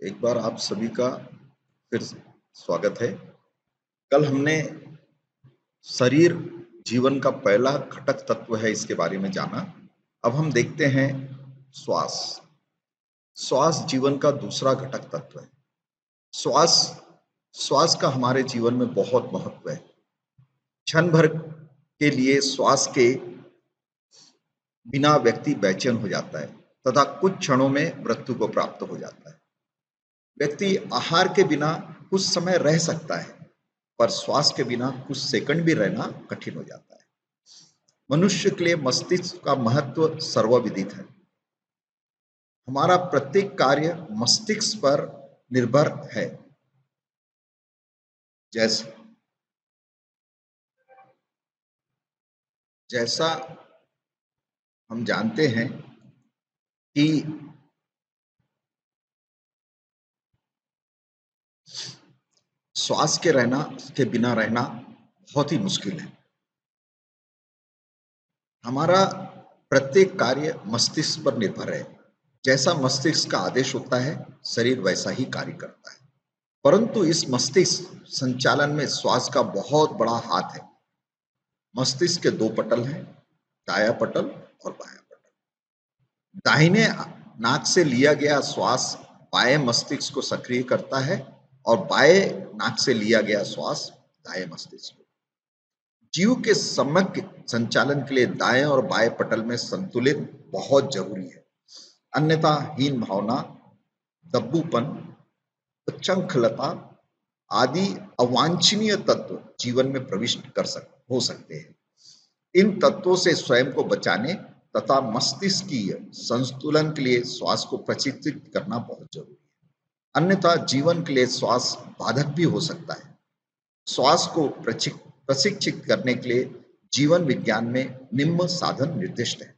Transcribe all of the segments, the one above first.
एक बार आप सभी का फिर स्वागत है। कल हमने शरीर जीवन का पहला घटक तत्व है इसके बारे में जाना। अब हम देखते हैं श्वास। श्वास जीवन का दूसरा घटक तत्व है। श्वास श्वास का हमारे जीवन में बहुत महत्व है। क्षण भर के लिए श्वास के बिना व्यक्ति बेचैन हो जाता है तथा कुछ क्षणों में मृत्यु को प्राप्त हो जाता है। व्यक्ति आहार के बिना कुछ समय रह सकता है, पर श्वास के बिना कुछ सेकंड भी रहना कठिन हो जाता है। मनुष्य के लिए मस्तिष्क का महत्व सर्वविदित है। हमारा प्रत्येक कार्य मस्तिष्क पर निर्भर है। जैसे जैसा हम जानते हैं कि श्वास के बिना रहना बहुत ही मुश्किल है। हमारा प्रत्येक कार्य मस्तिष्क पर निर्भर है। जैसा मस्तिष्क का आदेश होता है, शरीर वैसा ही कार्य करता है। परंतु इस मस्तिष्क संचालन में श्वास का बहुत बड़ा हाथ है। मस्तिष्क के दो पटल हैं, दायां पटल और बायां पटल। दाहिने नाक से लिया गया श्वास बाएं मस्तिष्क को सक्रिय करता है और बाएं नाक से लिया गया श्वास दाएं मस्तिष्क को। जीव के समग्र संचालन के लिए दाएं और बाएं पटल में संतुलित बहुत जरूरी है। अन्यथा हीन भावना, दब्बूपन, उच्छृंखलता आदि अवांछनीय तत्व जीवन में प्रविष्ट हो सकते हैं। इन तत्वों से स्वयं को बचाने तथा मस्तिष्कीय संतुलन के लिए श्वास को प्रशिक्षित करना बहुत जरूरी है। अन्यथा जीवन के लिए श्वास बाधक भी हो सकता है। श्वास को प्रशिक्षित करने के लिए जीवन विज्ञान में निम्न साधन निर्दिष्ट है।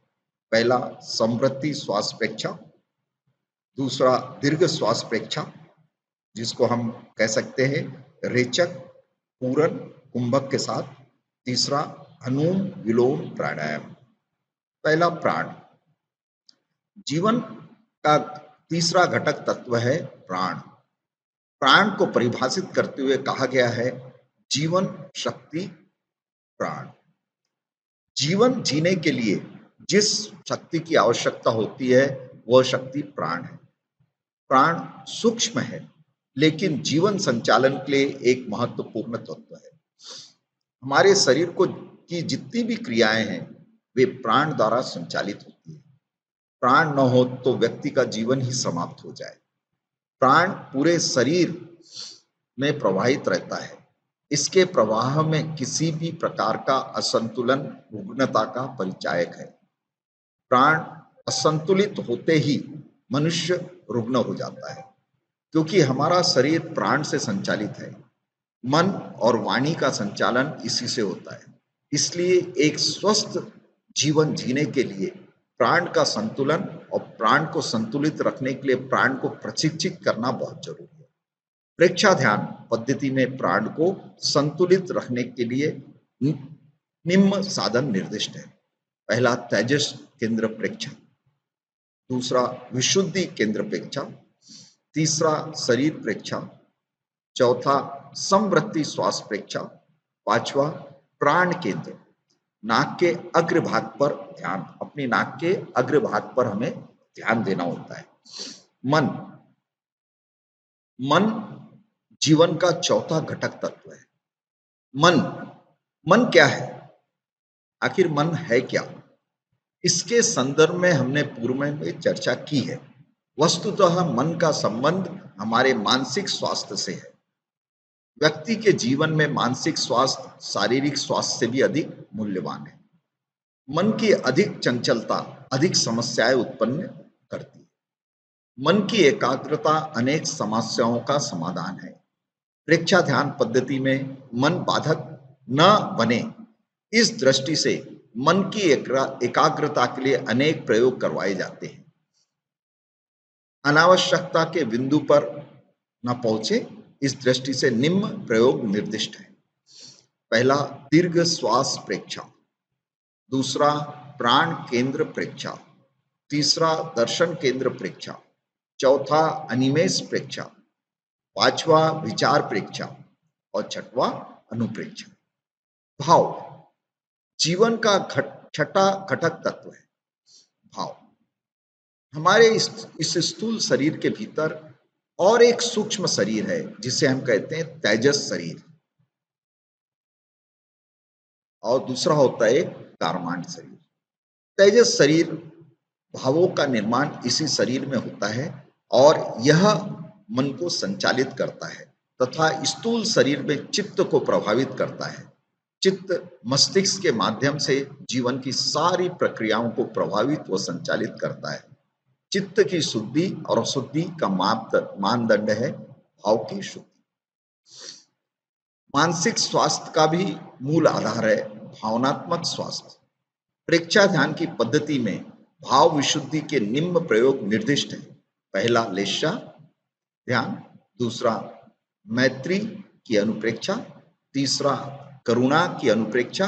पहला, समवर्ती श्वास प्रेक्षा। दूसरा, दीर्घ श्वास प्रेक्षा, जिसको हम कह सकते हैं रेचक, पूरन, कुंभक के साथ। तीसरा, अनुलोम विलोम प्राणायाम। पहला, प्राण। जीवन का तीसरा घटक तत्व है प्राण। प्राण को परिभाषित करते हुए कहा गया है जीवन शक्ति प्राण। जीवन जीने के लिए जिस शक्ति की आवश्यकता होती है वह शक्ति प्राण है। प्राण सूक्ष्म है, लेकिन जीवन संचालन के लिए एक महत्वपूर्ण तत्व है। हमारे शरीर को की जितनी भी क्रियाएं हैं वे प्राण द्वारा संचालित होती है। प्राण न हो तो व्यक्ति का जीवन ही समाप्त हो जाए। प्राण पूरे शरीर में प्रवाहित रहता है। इसके प्रवाह में किसी भी प्रकार का असंतुलन रुग्णता का परिचायक है। प्राण असंतुलित होते ही मनुष्य रुग्ण हो जाता है, क्योंकि हमारा शरीर प्राण से संचालित है। मन और वाणी का संचालन इसी से होता है। इसलिए एक स्वस्थ जीवन जीने के लिए प्राण का संतुलन और प्राण को संतुलित रखने के लिए प्राण को प्रशिक्षित करना बहुत जरूरी है। प्रेक्षा ध्यान पद्धति में प्राण को संतुलित रखने के लिए निम्न साधन निर्दिष्ट है। पहला, तेजस केंद्र प्रेक्षा। दूसरा, विशुद्धि केंद्र प्रेक्षा। तीसरा, शरीर प्रेक्षा। चौथा, समवृत्ति श्वास प्रेक्षा। पांचवा, प्राण केंद्र। नाक के अग्रभाग पर ध्यान, अपनी नाक के अग्रभाग पर हमें ध्यान देना होता है। मन। मन जीवन का चौथा घटक तत्व है। मन मन क्या है? आखिर मन है क्या? इसके संदर्भ में हमने पूर्व में चर्चा की है। वस्तुतः मन का संबंध हमारे मानसिक स्वास्थ्य से है। व्यक्ति के जीवन में मानसिक स्वास्थ्य शारीरिक स्वास्थ्य से भी अधिक मूल्यवान है। मन की अधिक चंचलता अधिक समस्याएं उत्पन्न करती है। मन की एकाग्रता अनेक समस्याओं का समाधान है। प्रेक्षा ध्यान पद्धति में मन बाधक न बने, इस दृष्टि से मन की एकाग्रता के लिए अनेक प्रयोग करवाए जाते हैं। अनावश्यकता के बिंदु पर न पहुंचे, इस दृष्टि से निम्न प्रयोग निर्दिष्ट है। पहला, दीर्घ श्वास प्रेक्षा। दूसरा, प्राण केंद्र प्रेक्षा। तीसरा, दर्शन केंद्र प्रेक्षा। चौथा अनिमेष प्रेक्षा, पांचवा विचार प्रेक्षा और छठवा अनुप्रेक्षा। भाव जीवन का छठा घटक तत्व है। भाव हमारे इस स्थूल शरीर के भीतर और एक सूक्ष्म शरीर है जिसे हम कहते हैं तेजस शरीर, और दूसरा होता है कारमांड शरीर। तेजस शरीर भावों का निर्माण इसी शरीर में होता है और यह मन को संचालित करता है तथा स्थूल शरीर में चित्त को प्रभावित करता है। चित्त मस्तिष्क के माध्यम से जीवन की सारी प्रक्रियाओं को प्रभावित व संचालित करता है। चित्त की शुद्धि और अशुद्धि का मानदंड है भाव की शुद्धि। मानसिक स्वास्थ्य का भी मूल आधार है भावनात्मक स्वास्थ्य। प्रेक्षा ध्यान की पद्धति में भाव विशुद्धि के निम्न प्रयोग निर्दिष्ट है। पहला लेशा ध्यान, दूसरा मैत्री की अनुप्रेक्षा, तीसरा करुणा की अनुप्रेक्षा,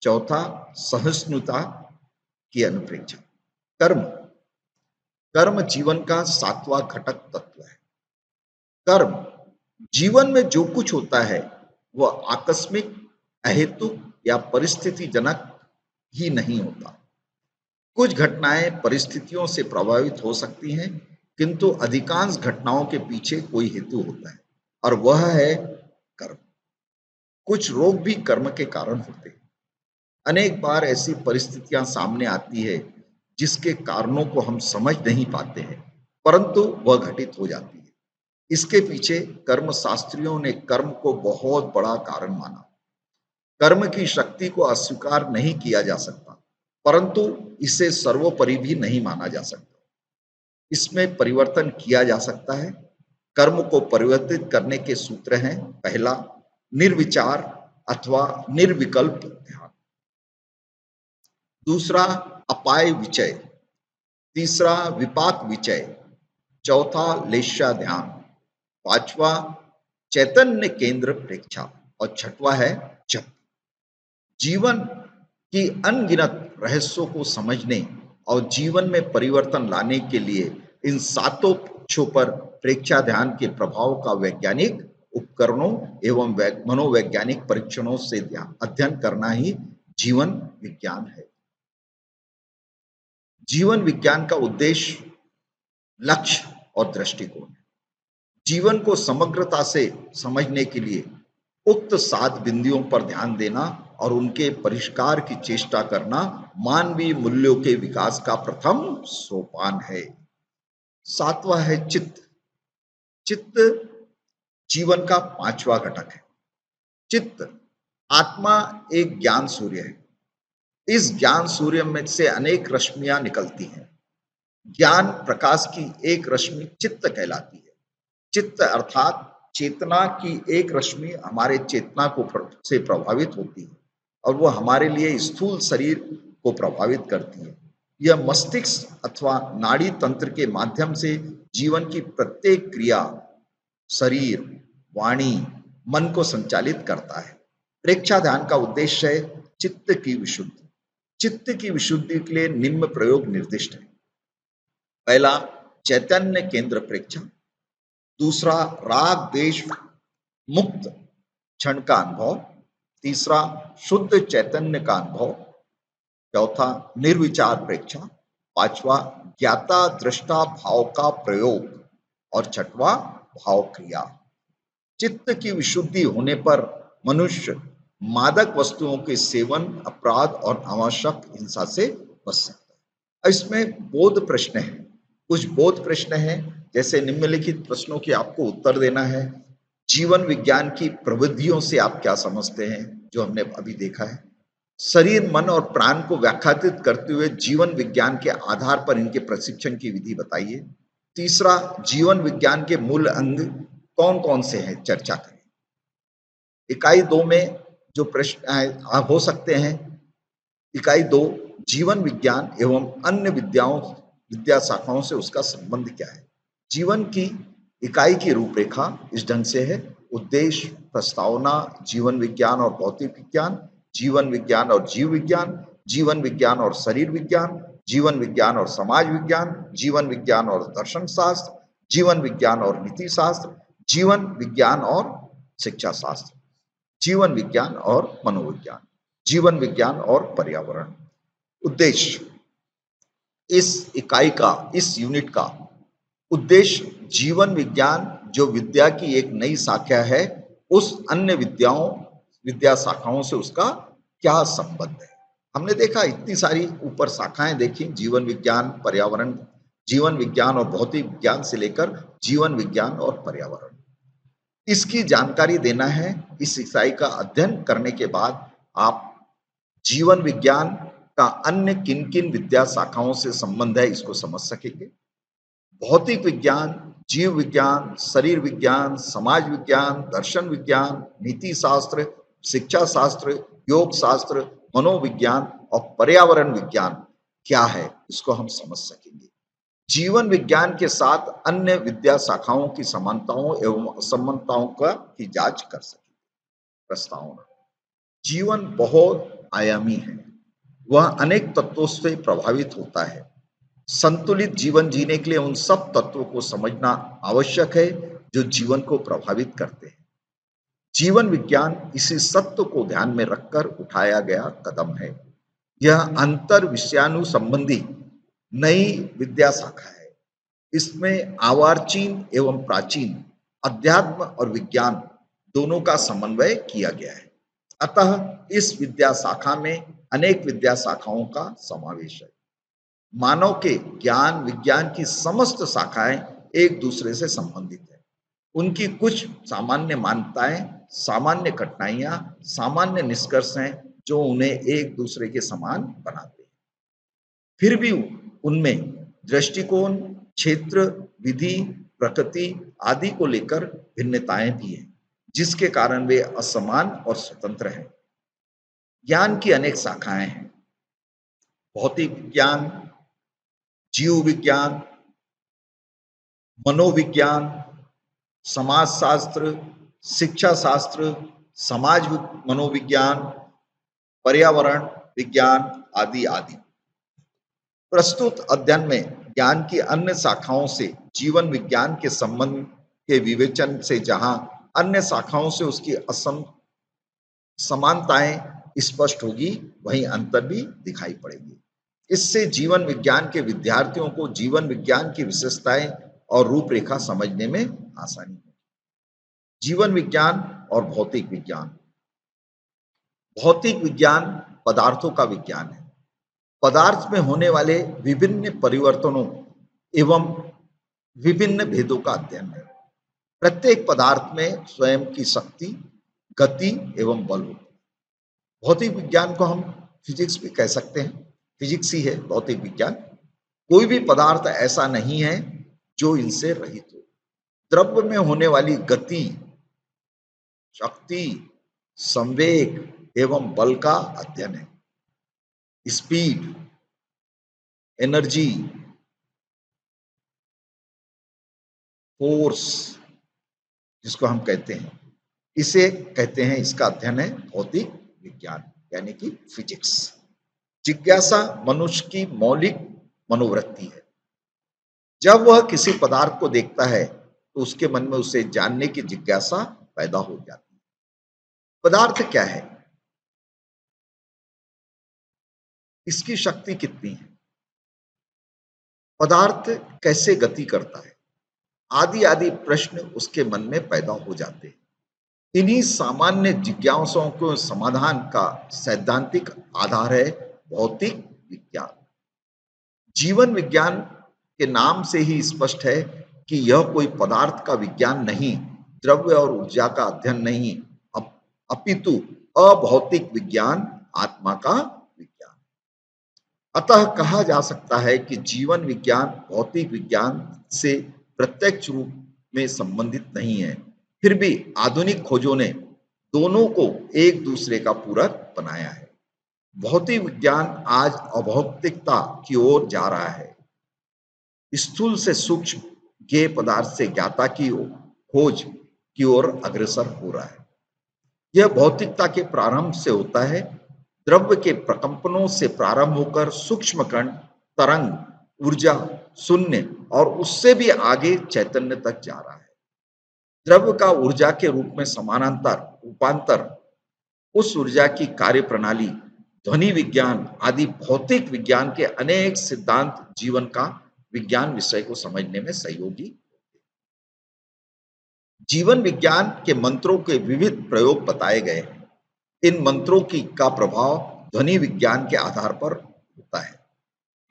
चौथा सहिष्णुता की अनुप्रेक्षा। कर्म कर्म जीवन का सातवां घटक तत्व है। कर्म जीवन में जो कुछ होता है वह आकस्मिक, अहेतुक या परिस्थिति जनक ही नहीं होता। कुछ घटनाएं परिस्थितियों से प्रभावित हो सकती हैं, किंतु अधिकांश घटनाओं के पीछे कोई हेतु होता है और वह है कर्म। कुछ रोग भी कर्म के कारण होते हैं। अनेक बार ऐसी परिस्थितियां सामने आती है जिसके कारणों को हम समझ नहीं पाते हैं, परंतु वह घटित हो जाती है। इसके पीछे कर्म शास्त्रियों ने कर्म को बहुत बड़ा कारण माना। कर्म की शक्ति को अस्वीकार नहीं किया जा सकता, परंतु इसे सर्वोपरि भी नहीं माना जा सकता। इसमें परिवर्तन किया जा सकता है। कर्म को परिवर्तित करने के सूत्र हैं। पहला निर्विचार अथवा निर्विकल्प ध्यान, दूसरा अपाय विचय, तीसरा विपाक विचय, चौथा लेशा ध्यान, पांचवा चैतन्य केंद्र प्रेक्षा और छठवा है जप। जीवन की अनगिनत रहस्यों को समझने और जीवन में परिवर्तन लाने के लिए इन सातों पक्षों पर प्रेक्षा ध्यान के प्रभाव का वैज्ञानिक उपकरणों एवं मनोवैज्ञानिक परीक्षणों से अध्ययन करना ही जीवन विज्ञान है। जीवन विज्ञान का उद्देश्य, लक्ष्य और दृष्टिकोण है। जीवन को समग्रता से समझने के लिए उक्त 7 बिंदुओं पर ध्यान देना और उनके परिष्कार की चेष्टा करना मानवीय मूल्यों के विकास का प्रथम सोपान है। सातवां है चित्त। चित्त जीवन का 5वां घटक है। चित्त आत्मा एक ज्ञान सूर्य है। इस ज्ञान सूर्य में से अनेक रश्मियां निकलती हैं। ज्ञान प्रकाश की एक रश्मि चित्त कहलाती है। चित्त अर्थात चेतना की एक रश्मि हमारे चेतना को से प्रभावित होती है और वह हमारे लिए स्थूल शरीर को प्रभावित करती है। यह मस्तिष्क अथवा नाड़ी तंत्र के माध्यम से जीवन की प्रत्येक क्रिया, शरीर, वाणी, मन को संचालित करता है। प्रेक्षा ध्यान का उद्देश्य है चित्त की विशुद्धि। चित्त की विशुद्धि के लिए निम्न प्रयोग निर्दिष्ट है। पहला चैतन्य केंद्र प्रेक्षा, दूसरा राग द्वेष मुक्त क्षण का अनुभव, तीसरा शुद्ध चैतन्य का अनुभव, चौथा निर्विचार प्रेक्षा, पांचवा ज्ञाता दृष्टा भाव का प्रयोग और छठवा भाव क्रिया। चित्त की विशुद्धि होने पर मनुष्य मादक वस्तुओं के सेवन, अपराध और अनावश्यक हिंसा से बच सकता है। इसमें बोध प्रश्न है। कुछ बोध प्रश्न है, जैसे निम्नलिखित प्रश्नों के आपको उत्तर देना है। जीवन विज्ञान की प्रविधियों से आप क्या समझते हैं, जो हमने अभी देखा है। शरीर, मन और प्राण को व्याख्यात करते हुए जीवन विज्ञान के आधार पर इनके प्रशिक्षण की विधि बताइए। तीसरा, जीवन विज्ञान के मूल अंग कौन कौन से हैं, चर्चा करें। इकाई 2 में जो प्रश्न हो सकते हैं, इकाई 2 जीवन विज्ञान एवं अन्य विद्या शाखाओं से उसका संबंध क्या है। जीवन की इकाई की रूपरेखा इस ढंग से है: उद्देश्य, प्रस्तावना, जीवन विज्ञान और भौतिक विज्ञान, जीवन विज्ञान और जीव विज्ञान, जीवन विज्ञान और शरीर विज्ञान, जीवन विज्ञान और समाज विज्ञान, जीवन विज्ञान और दर्शन शास्त्र, जीवन विज्ञान और नीति शास्त्र, जीवन विज्ञान और शिक्षा शास्त्र, जीवन विज्ञान और मनोविज्ञान, जीवन विज्ञान और पर्यावरण। उद्देश्य इस इकाई का, इस यूनिट का उद्देश्य जीवन विज्ञान जो विद्या की एक नई शाखा है, उस अन्य विद्या शाखाओं से उसका क्या संबंध है। हमने देखा इतनी सारी ऊपर शाखाएं देखी, जीवन विज्ञान, पर्यावरण, जीवन विज्ञान और भौतिक विज्ञान से लेकर जीवन विज्ञान और पर्यावरण। इसकी जानकारी देना है। इस इकाई का अध्ययन करने के बाद आप जीवन विज्ञान का अन्य किन किन विद्या शाखाओं से संबंध है इसको समझ सकेंगे। भौतिक विज्ञान, जीव विज्ञान, शरीर विज्ञान, समाज विज्ञान, दर्शन विज्ञान, नीति शास्त्र, शिक्षा शास्त्र, योग शास्त्र, मनोविज्ञान और पर्यावरण विज्ञान क्या है इसको हम समझ सकेंगे। जीवन विज्ञान के साथ अन्य विद्या शाखाओं की समानताओं एवं असमानताओं का की जांच कर सकेंगे। प्रस्तावना: जीवन बहुत आयामी है, वह अनेक तत्वों से प्रभावित होता है। संतुलित जीवन जीने के लिए उन सब तत्वों को समझना आवश्यक है जो जीवन को प्रभावित करते हैं। जीवन विज्ञान इसी सत्य को ध्यान में रखकर उठाया गया कदम है। यह अंतर विषयानु संबंधी नई विद्या शाखा है। इसमें आवर्चीन एवं प्राचीन, अध्यात्म और विज्ञान दोनों का समन्वय किया गया है। अतः इस विद्या शाखा में अनेक विद्या शाखाओं का समावेश है। मानव के ज्ञान विज्ञान की समस्त शाखाएं एक दूसरे से संबंधित है। उनकी कुछ सामान्य मान्यताएं, सामान्य कठिनाइयां, सामान्य निष्कर्ष हैं जो उन्हें एक दूसरे के समान बनाते हैं। फिर भी उनमें दृष्टिकोण, क्षेत्र, विधि, प्रकृति आदि को लेकर भिन्नताएं भी हैं, जिसके कारण वे असमान और स्वतंत्र हैं। ज्ञान की अनेक शाखाएं हैं। भौतिक विज्ञान, जीव विज्ञान, मनोविज्ञान, समाजशास्त्र, शिक्षा शास्त्र, मनोविज्ञान, पर्यावरण विज्ञान आदि आदि। प्रस्तुत अध्ययन में ज्ञान की अन्य शाखाओं से जीवन विज्ञान के संबंध के विवेचन से जहां अन्य शाखाओं से उसकी समानताएं स्पष्ट होगी, वहीं अंतर भी दिखाई पड़ेगी। इससे जीवन विज्ञान के विद्यार्थियों को जीवन विज्ञान की विशेषताएं और रूपरेखा समझने में आसानी होगी। जीवन विज्ञान और भौतिक विज्ञान। भौतिक विज्ञान पदार्थों का विज्ञान है। पदार्थ में होने वाले विभिन्न परिवर्तनों एवं विभिन्न भेदों का अध्ययन है। प्रत्येक पदार्थ में स्वयं की शक्ति, गति एवं बल होता है। भौतिक विज्ञान को हम फिजिक्स भी कह सकते हैं। फिजिक्स ही है भौतिक विज्ञान। कोई भी पदार्थ ऐसा नहीं है जो इनसे रहित हो। द्रव्य में होने वाली गति, शक्ति, संवेग एवं बल का अध्ययन है। स्पीड, एनर्जी, फोर्स जिसको हम कहते हैं, इसे कहते हैं, इसका अध्ययन है भौतिक विज्ञान यानी कि फिजिक्स। जिज्ञासा मनुष्य की मौलिक मनोवृत्ति है। जब वह किसी पदार्थ को देखता है तो उसके मन में उसे जानने की जिज्ञासा पैदा हो जाती है। पदार्थ क्या है, इसकी शक्ति कितनी है, पदार्थ कैसे गति करता है, आदि आदि प्रश्न उसके मन में पैदा हो जाते हैं। इन्हीं सामान्य जिज्ञासाओं के समाधान का सैद्धांतिक आधार है भौतिक विज्ञान। जीवन विज्ञान के नाम से ही स्पष्ट है कि यह कोई पदार्थ का विज्ञान नहीं, द्रव्य और ऊर्जा का अध्ययन नहीं, अपितु अभौतिक विज्ञान, आत्मा का विज्ञान। अतः कहा जा सकता है कि जीवन विज्ञान भौतिक विज्ञान से प्रत्यक्ष रूप में संबंधित नहीं है। फिर भी आधुनिक खोजों ने दोनों को एक दूसरे का पूरक बनाया है। भौतिक विज्ञान आज अभौतिकता की ओर जा रहा है। स्थूल से सूक्ष्म, ज्ञेय पदार्थ से ज्ञाता की खोज की ओर अग्रसर हो रहा है। यह भौतिकता के प्रारंभ से होता है। द्रव्य के प्रकंपनों से प्रारंभ होकर सूक्ष्म कण, तरंग ऊर्जा, शून्य और उससे भी आगे चैतन्य तक जा रहा है। द्रव्य का ऊर्जा के रूप में समानांतर रूपांतर, उस ऊर्जा की कार्य प्रणाली, ध्वनि विज्ञान आदि भौतिक विज्ञान के अनेक सिद्धांत जीवन का विज्ञान विषय को समझने में सहयोगी। जीवन विज्ञान के मंत्रों के विविध प्रयोग बताए गए हैं। इन मंत्रों की का प्रभाव ध्वनि विज्ञान के आधार पर होता है।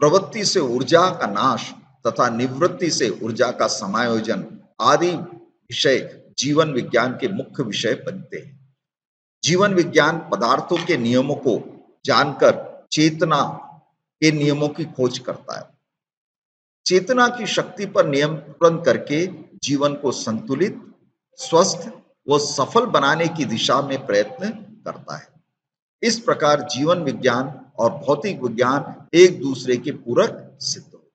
प्रवृत्ति से ऊर्जा का नाश तथा निवृत्ति से ऊर्जा का समायोजन आदि विषय जीवन विज्ञान के मुख्य विषय बनते हैं। जीवन विज्ञान पदार्थों के नियमों को जानकर चेतना के नियमों की खोज करता है। चेतना की शक्ति पर नियंत्रण करके जीवन को संतुलित, स्वस्थ व सफल बनाने की दिशा में प्रयत्न करता है। इस प्रकार जीवन विज्ञान और भौतिक विज्ञान एक दूसरे के पूरक सिद्ध हो।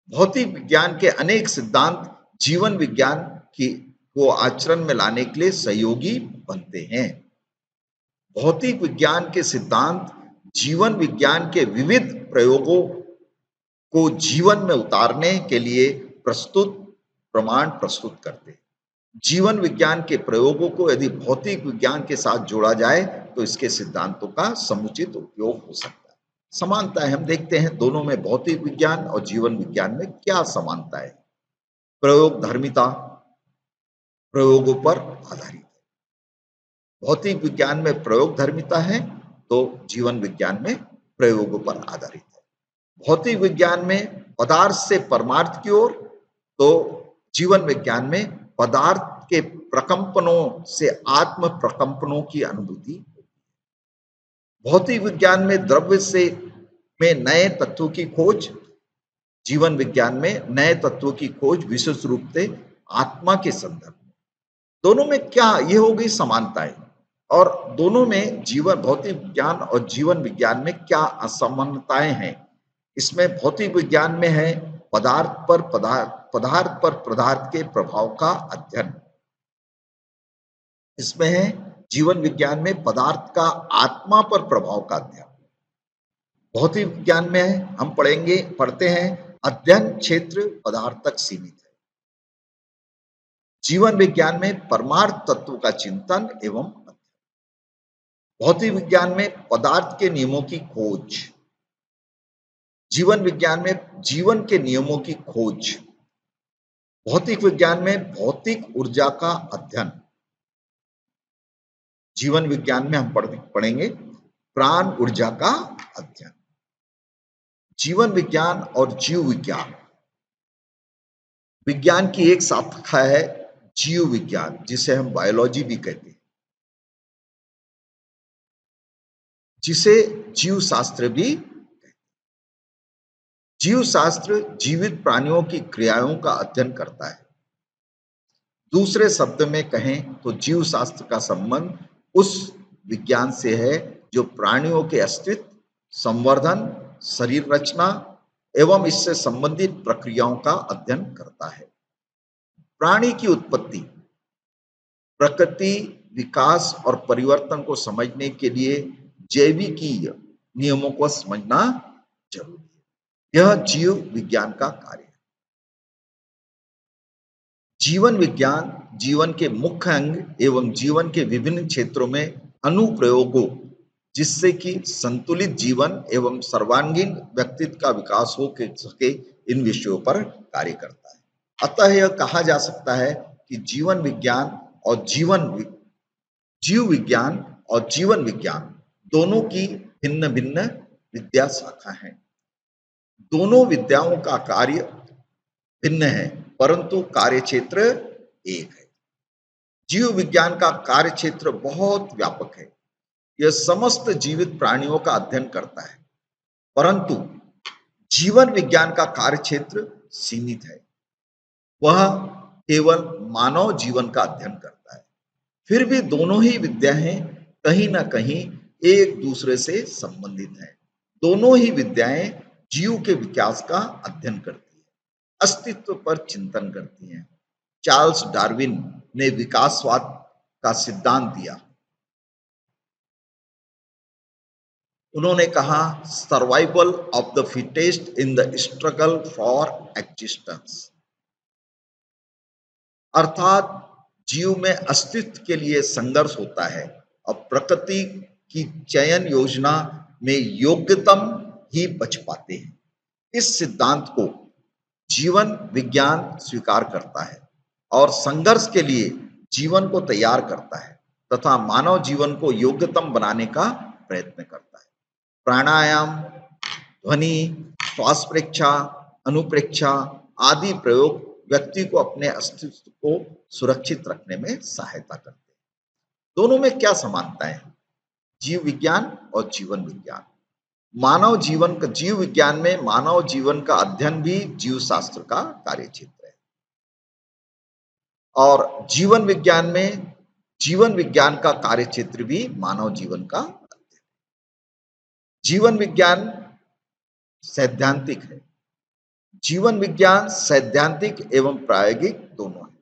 भौतिक विज्ञान के अनेक सिद्धांत जीवन विज्ञान की को आचरण में लाने के लिए सहयोगी बनते हैं। भौतिक विज्ञान के सिद्धांत जीवन विज्ञान के विविध प्रयोगों को जीवन में उतारने के लिए प्रमाण प्रस्तुत करते हैं। जीवन विज्ञान के प्रयोगों को यदि भौतिक विज्ञान के साथ जोड़ा जाए तो इसके सिद्धांतों का समुचित उपयोग हो सकता है। समानताएं हम देखते हैं दोनों में, भौतिक विज्ञान और जीवन विज्ञान में क्या समानता है। प्रयोग धर्मिता प्रयोगों पर आधारित है। भौतिक विज्ञान में प्रयोग धर्मिता है तो जीवन विज्ञान में प्रयोगों पर आधारित है। भौतिक विज्ञान में पदार्थ से परमार्थ की ओर, तो जीवन विज्ञान में पदार्थ के प्रकंपनों से आत्म प्रकंपनों की अनुभूति। भौतिक विज्ञान में द्रव्य से में नए तत्वों की खोज, जीवन विज्ञान में नए तत्वों की खोज विशेष रूप से आत्मा के संदर्भ में। दोनों में क्या, ये हो गई समानताएं। और दोनों में जीवन भौतिक विज्ञान और जीवन विज्ञान में क्या असमानताएं हैं। इसमें भौतिक विज्ञान में है पदार्थ पर पदार्थ के प्रभाव का अध्ययन। इसमें है जीवन विज्ञान में पदार्थ का आत्मा पर प्रभाव का अध्ययन। भौतिक विज्ञान में है, हम पढ़ते हैं अध्ययन क्षेत्र पदार्थ तक सीमित है। जीवन विज्ञान में परमार्थ तत्व का चिंतन एवं अध्ययन। भौतिक विज्ञान में पदार्थ के नियमों की खोज, जीवन विज्ञान में जीवन के नियमों की खोज। भौतिक विज्ञान में भौतिक ऊर्जा का अध्ययन। जीवन विज्ञान में हम पढ़ेंगे प्राण ऊर्जा का अध्ययन। जीवन विज्ञान और जीव विज्ञान, विज्ञान की एक शाखा है जीव विज्ञान, जिसे हम बायोलॉजी भी कहते हैं, जिसे जीव शास्त्र भी कहते हैं। जीव शास्त्र जीवित प्राणियों की क्रियाओं का अध्ययन करता है। दूसरे शब्द में कहें तो जीव शास्त्र का संबंध उस विज्ञान से है जो प्राणियों के अस्तित्व, संवर्धन, शरीर रचना एवं इससे संबंधित प्रक्रियाओं का अध्ययन करता है। प्राणी की उत्पत्ति, प्रकृति, विकास और परिवर्तन को समझने के लिए जैविकीय नियमों को समझना जरूरी है। यह जीव विज्ञान का कार्य है। जीवन विज्ञान जीवन के मुख्य अंग एवं जीवन के विभिन्न क्षेत्रों में अनुप्रयोगों, जिससे कि संतुलित जीवन एवं सर्वांगीण व्यक्तित्व का विकास हो सके, इन विषयों पर कार्य करता है। अतः यह कहा जा सकता है कि जीव विज्ञान और जीवन विज्ञान दोनों की भिन्न भिन्न विद्या शाखा हैं। दोनों विद्याओं का कार्य भिन्न है परंतु कार्य क्षेत्र एक है। जीव विज्ञान का कार्य क्षेत्र बहुत व्यापक है। यह समस्त जीवित प्राणियों का अध्ययन करता है, परंतु जीवन विज्ञान का कार्य क्षेत्र सीमित है। वह केवल मानव जीवन का अध्ययन करता है। फिर भी दोनों ही विद्याएं कहीं ना कहीं एक दूसरे से संबंधित हैं। दोनों ही विद्याएं जीव के विकास का अध्ययन करती है, अस्तित्व पर चिंतन करती हैं। चार्ल्स डार्विन ने विकासवाद का सिद्धांत दिया। उन्होंने कहा, survival of the fittest in the struggle for existence, अर्थात जीव में अस्तित्व के लिए संघर्ष होता है और प्रकृति की चयन योजना में योग्यतम ही बच पाते हैं। इस सिद्धांत को जीवन विज्ञान स्वीकार करता है और संघर्ष के लिए जीवन को तैयार करता है तथा मानव जीवन को योग्यतम बनाने का प्रयत्न करता है। प्राणायाम, ध्वनि, श्वास प्रेक्षा, अनुप्रेक्षा आदि प्रयोग व्यक्ति को अपने अस्तित्व को सुरक्षित रखने में सहायता करते हैं। दोनों में क्या समानताएं हैं? जीव विज्ञान और जीवन विज्ञान। मानव जीवन का जीव विज्ञान में मानव जीवन का अध्ययन भी जीव शास्त्र का कार्यक्षेत्र है और जीवन विज्ञान में जीवन विज्ञान का कार्यक्षेत्र भी मानव जीवन का अध्ययन। जीवन विज्ञान सैद्धांतिक है। जीवन विज्ञान सैद्धांतिक एवं प्रायोगिक दोनों है।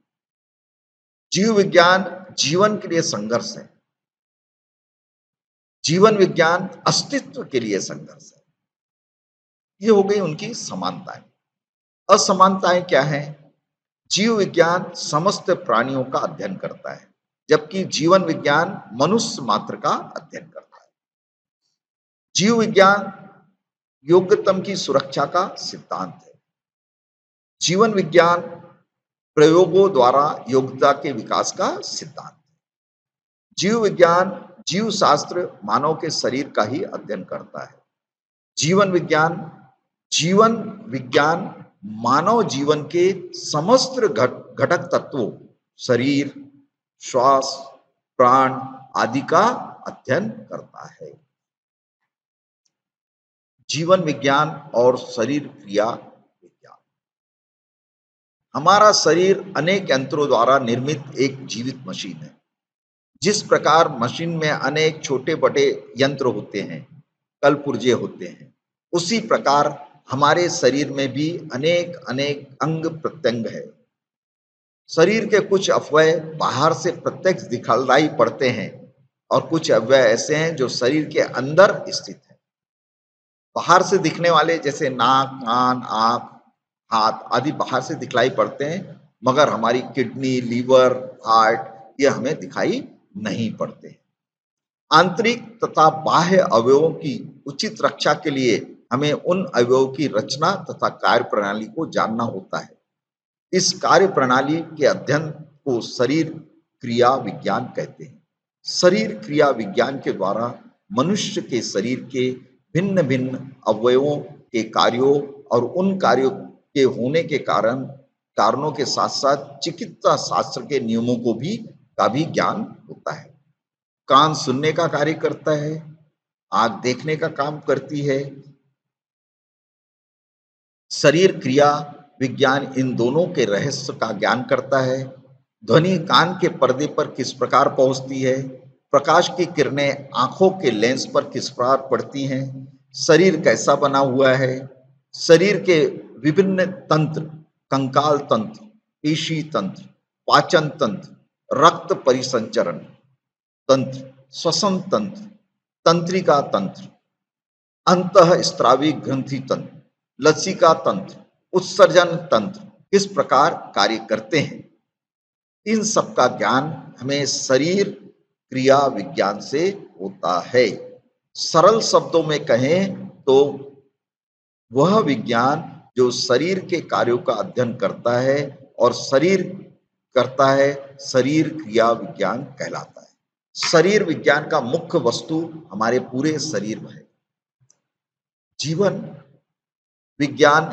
जीव विज्ञान जीवन के लिए संघर्ष है, जीवन विज्ञान अस्तित्व के लिए संघर्ष है। ये हो गई उनकी समानताएं। असमानताएं क्या है? जीव विज्ञान समस्त प्राणियों का अध्ययन करता है जबकि जीवन विज्ञान मनुष्य मात्र का अध्ययन करता है। जीव विज्ञान योग्यतम की सुरक्षा का सिद्धांत है, जीवन विज्ञान प्रयोगों द्वारा योग्यता के विकास का सिद्धांत है। जीव विज्ञान जीव शास्त्र मानव के शरीर का ही अध्ययन करता है। जीवन विज्ञान मानव जीवन के समस्त घटक तत्वों, शरीर, श्वास, प्राण आदि का अध्ययन करता है। जीवन विज्ञान और शरीर क्रिया विज्ञान। हमारा शरीर अनेक यंत्रों द्वारा निर्मित एक जीवित मशीन है। जिस प्रकार मशीन में अनेक छोटे बड़े यंत्र होते हैं, कलपुर्जे होते हैं, उसी प्रकार हमारे शरीर में भी अनेक अनेक अंग प्रत्यंग है। शरीर के कुछ अवयव बाहर से प्रत्यक्ष दिखाई पड़ते हैं और कुछ अवयव ऐसे हैं जो शरीर के अंदर स्थित है। बाहर से दिखने वाले जैसे नाक, कान, आंख, हाथ आदि बाहर से दिखलाई पड़ते हैं, मगर हमारी किडनी, लीवर, हार्ट ये हमें दिखाई नहीं पड़ते। आंतरिक तथा बाह्य अवयवों की उचित रक्षा के लिए हमें उन अवयवों की रचना तथा कार्य प्रणाली को जानना होता है। इस कार्य प्रणाली के अध्ययन को शरीर क्रिया विज्ञान कहते हैं। शरीर क्रिया विज्ञान के द्वारा मनुष्य के शरीर के भिन्न भिन्न अवयवों के कार्यों और उन कार्यों के होने के कारणों के साथ साथ चिकित्सा शास्त्र के नियमों का भी ज्ञान होता है। कान सुनने का कार्य करता है, आंख देखने का काम करती है। शरीर क्रिया विज्ञान इन दोनों के रहस्य का ज्ञान करता है। ध्वनि कान के पर्दे पर किस प्रकार पहुंचती है, प्रकाश की किरणें आंखों के लेंस पर किस प्रकार पड़ती हैं, शरीर कैसा बना हुआ है, शरीर के विभिन्न तंत्र, कंकाल तंत्र, पेशी तंत्र, पाचन तंत्र, रक्त परिसंचरण तंत्र, श्वसन तंत्र, तंत्रिका तंत्र, अंतःस्रावी ग्रंथि तंत्र, लसिका तंत्र, उत्सर्जन तंत्र किस प्रकार कार्य करते हैं, इन सब का ज्ञान हमें शरीर क्रिया विज्ञान से होता है। सरल शब्दों में कहें तो वह विज्ञान जो शरीर के कार्यों का अध्ययन करता है और शरीर क्रिया विज्ञान कहलाता है। शरीर विज्ञान का मुख्य वस्तु हमारे पूरे शरीर में है। जीवन विज्ञान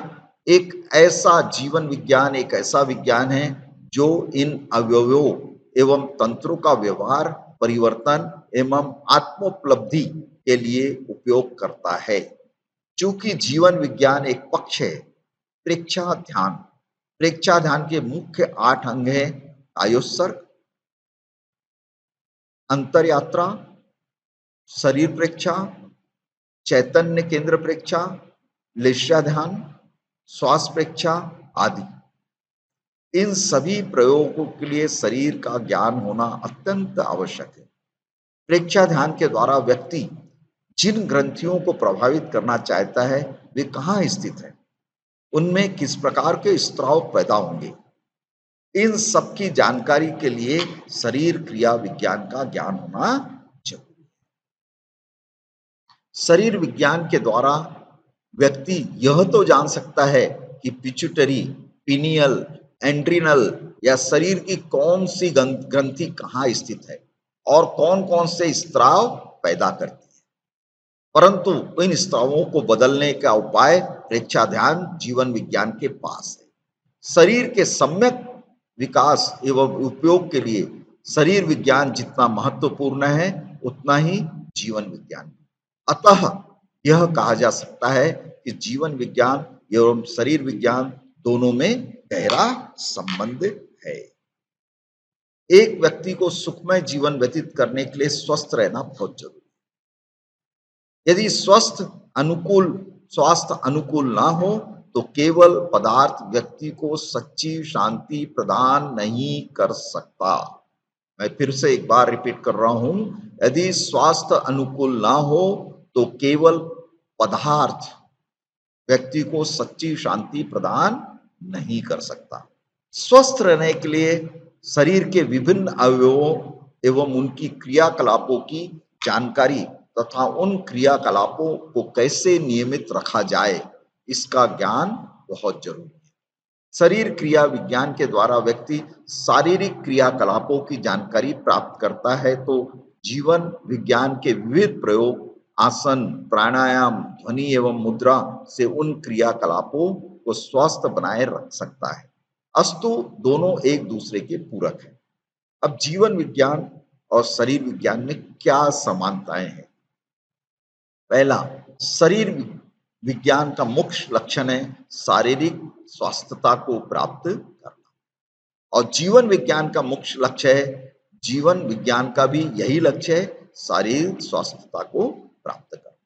एक ऐसा विज्ञान है जो इन अवयवों एवं तंत्रों का व्यवहार, परिवर्तन एवं आत्मोपलब्धि के लिए उपयोग करता है। चूंकि जीवन विज्ञान एक पक्ष है, प्रेक्षा ध्यान के मुख्य 8 अंग हैं: आयुस्सर्ग, अंतरयात्रा, शरीर प्रेक्षा, चैतन्य केंद्र प्रेक्षा, लेष्या ध्यान, श्वास प्रेक्षा आदि। इन सभी प्रयोगों के लिए शरीर का ज्ञान होना अत्यंत आवश्यक है। प्रेक्षा ध्यान के द्वारा व्यक्ति जिन ग्रंथियों को प्रभावित करना चाहता है वे कहाँ स्थित है, उनमें किस प्रकार के स्त्राव पैदा होंगे, इन सब की जानकारी के लिए शरीर क्रिया विज्ञान का ज्ञान होना जरूरी है। शरीर विज्ञान के द्वारा व्यक्ति यह तो जान सकता है कि पिट्यूटरी, पीनियल, एंड्रिनल या शरीर की कौन सी ग्रंथि कहाँ स्थित है और कौन कौन से स्त्राव पैदा करती है, परंतु इन स्त्रावों को बदलने का उपाय प्रेक्षा ध्यान जीवन विज्ञान के पास है। शरीर के सम्यक विकास एवं उपयोग के लिए शरीर विज्ञान जितना महत्वपूर्ण है उतना ही जीवन विज्ञान। अतः यह कहा जा सकता है कि जीवन विज्ञान एवं शरीर विज्ञान दोनों में गहरा संबंध है। एक व्यक्ति को सुखमय जीवन व्यतीत करने के लिए स्वस्थ रहना बहुत जरूरी है। यदि स्वास्थ्य अनुकूल ना हो तो केवल पदार्थ व्यक्ति को सच्ची शांति प्रदान नहीं कर सकता। मैं फिर से एक बार रिपीट कर रहा हूं, यदि स्वास्थ्य अनुकूल ना हो तो केवल पदार्थ व्यक्ति को सच्ची शांति प्रदान नहीं कर सकता। स्वस्थ रहने के लिए शरीर के विभिन्न अवयवों एवं उनकी क्रियाकलापों की जानकारी तथा उन क्रियाकलापों को कैसे नियमित रखा जाए इसका ज्ञान बहुत जरूरी है। शरीर क्रिया विज्ञान के द्वारा व्यक्ति शारीरिक क्रियाकलापों की जानकारी प्राप्त करता है तो जीवन विज्ञान के विविध प्रयोग आसन, प्राणायाम, ध्वनि एवं मुद्रा से उन क्रियाकलापों को स्वस्थ बनाए रख सकता है। अस्तु दोनों एक दूसरे के पूरक हैं। अब जीवन विज्ञान और शरीर विज्ञान में क्या समानताएं हैं? पहला, शरीर विज्ञान का मुख्य लक्षण है शारीरिक स्वास्थ्यता को प्राप्त करना और जीवन विज्ञान का मुख्य लक्ष्य है, जीवन विज्ञान का भी यही लक्ष्य है, शारीरिक स्वास्थ्यता को प्राप्त करना।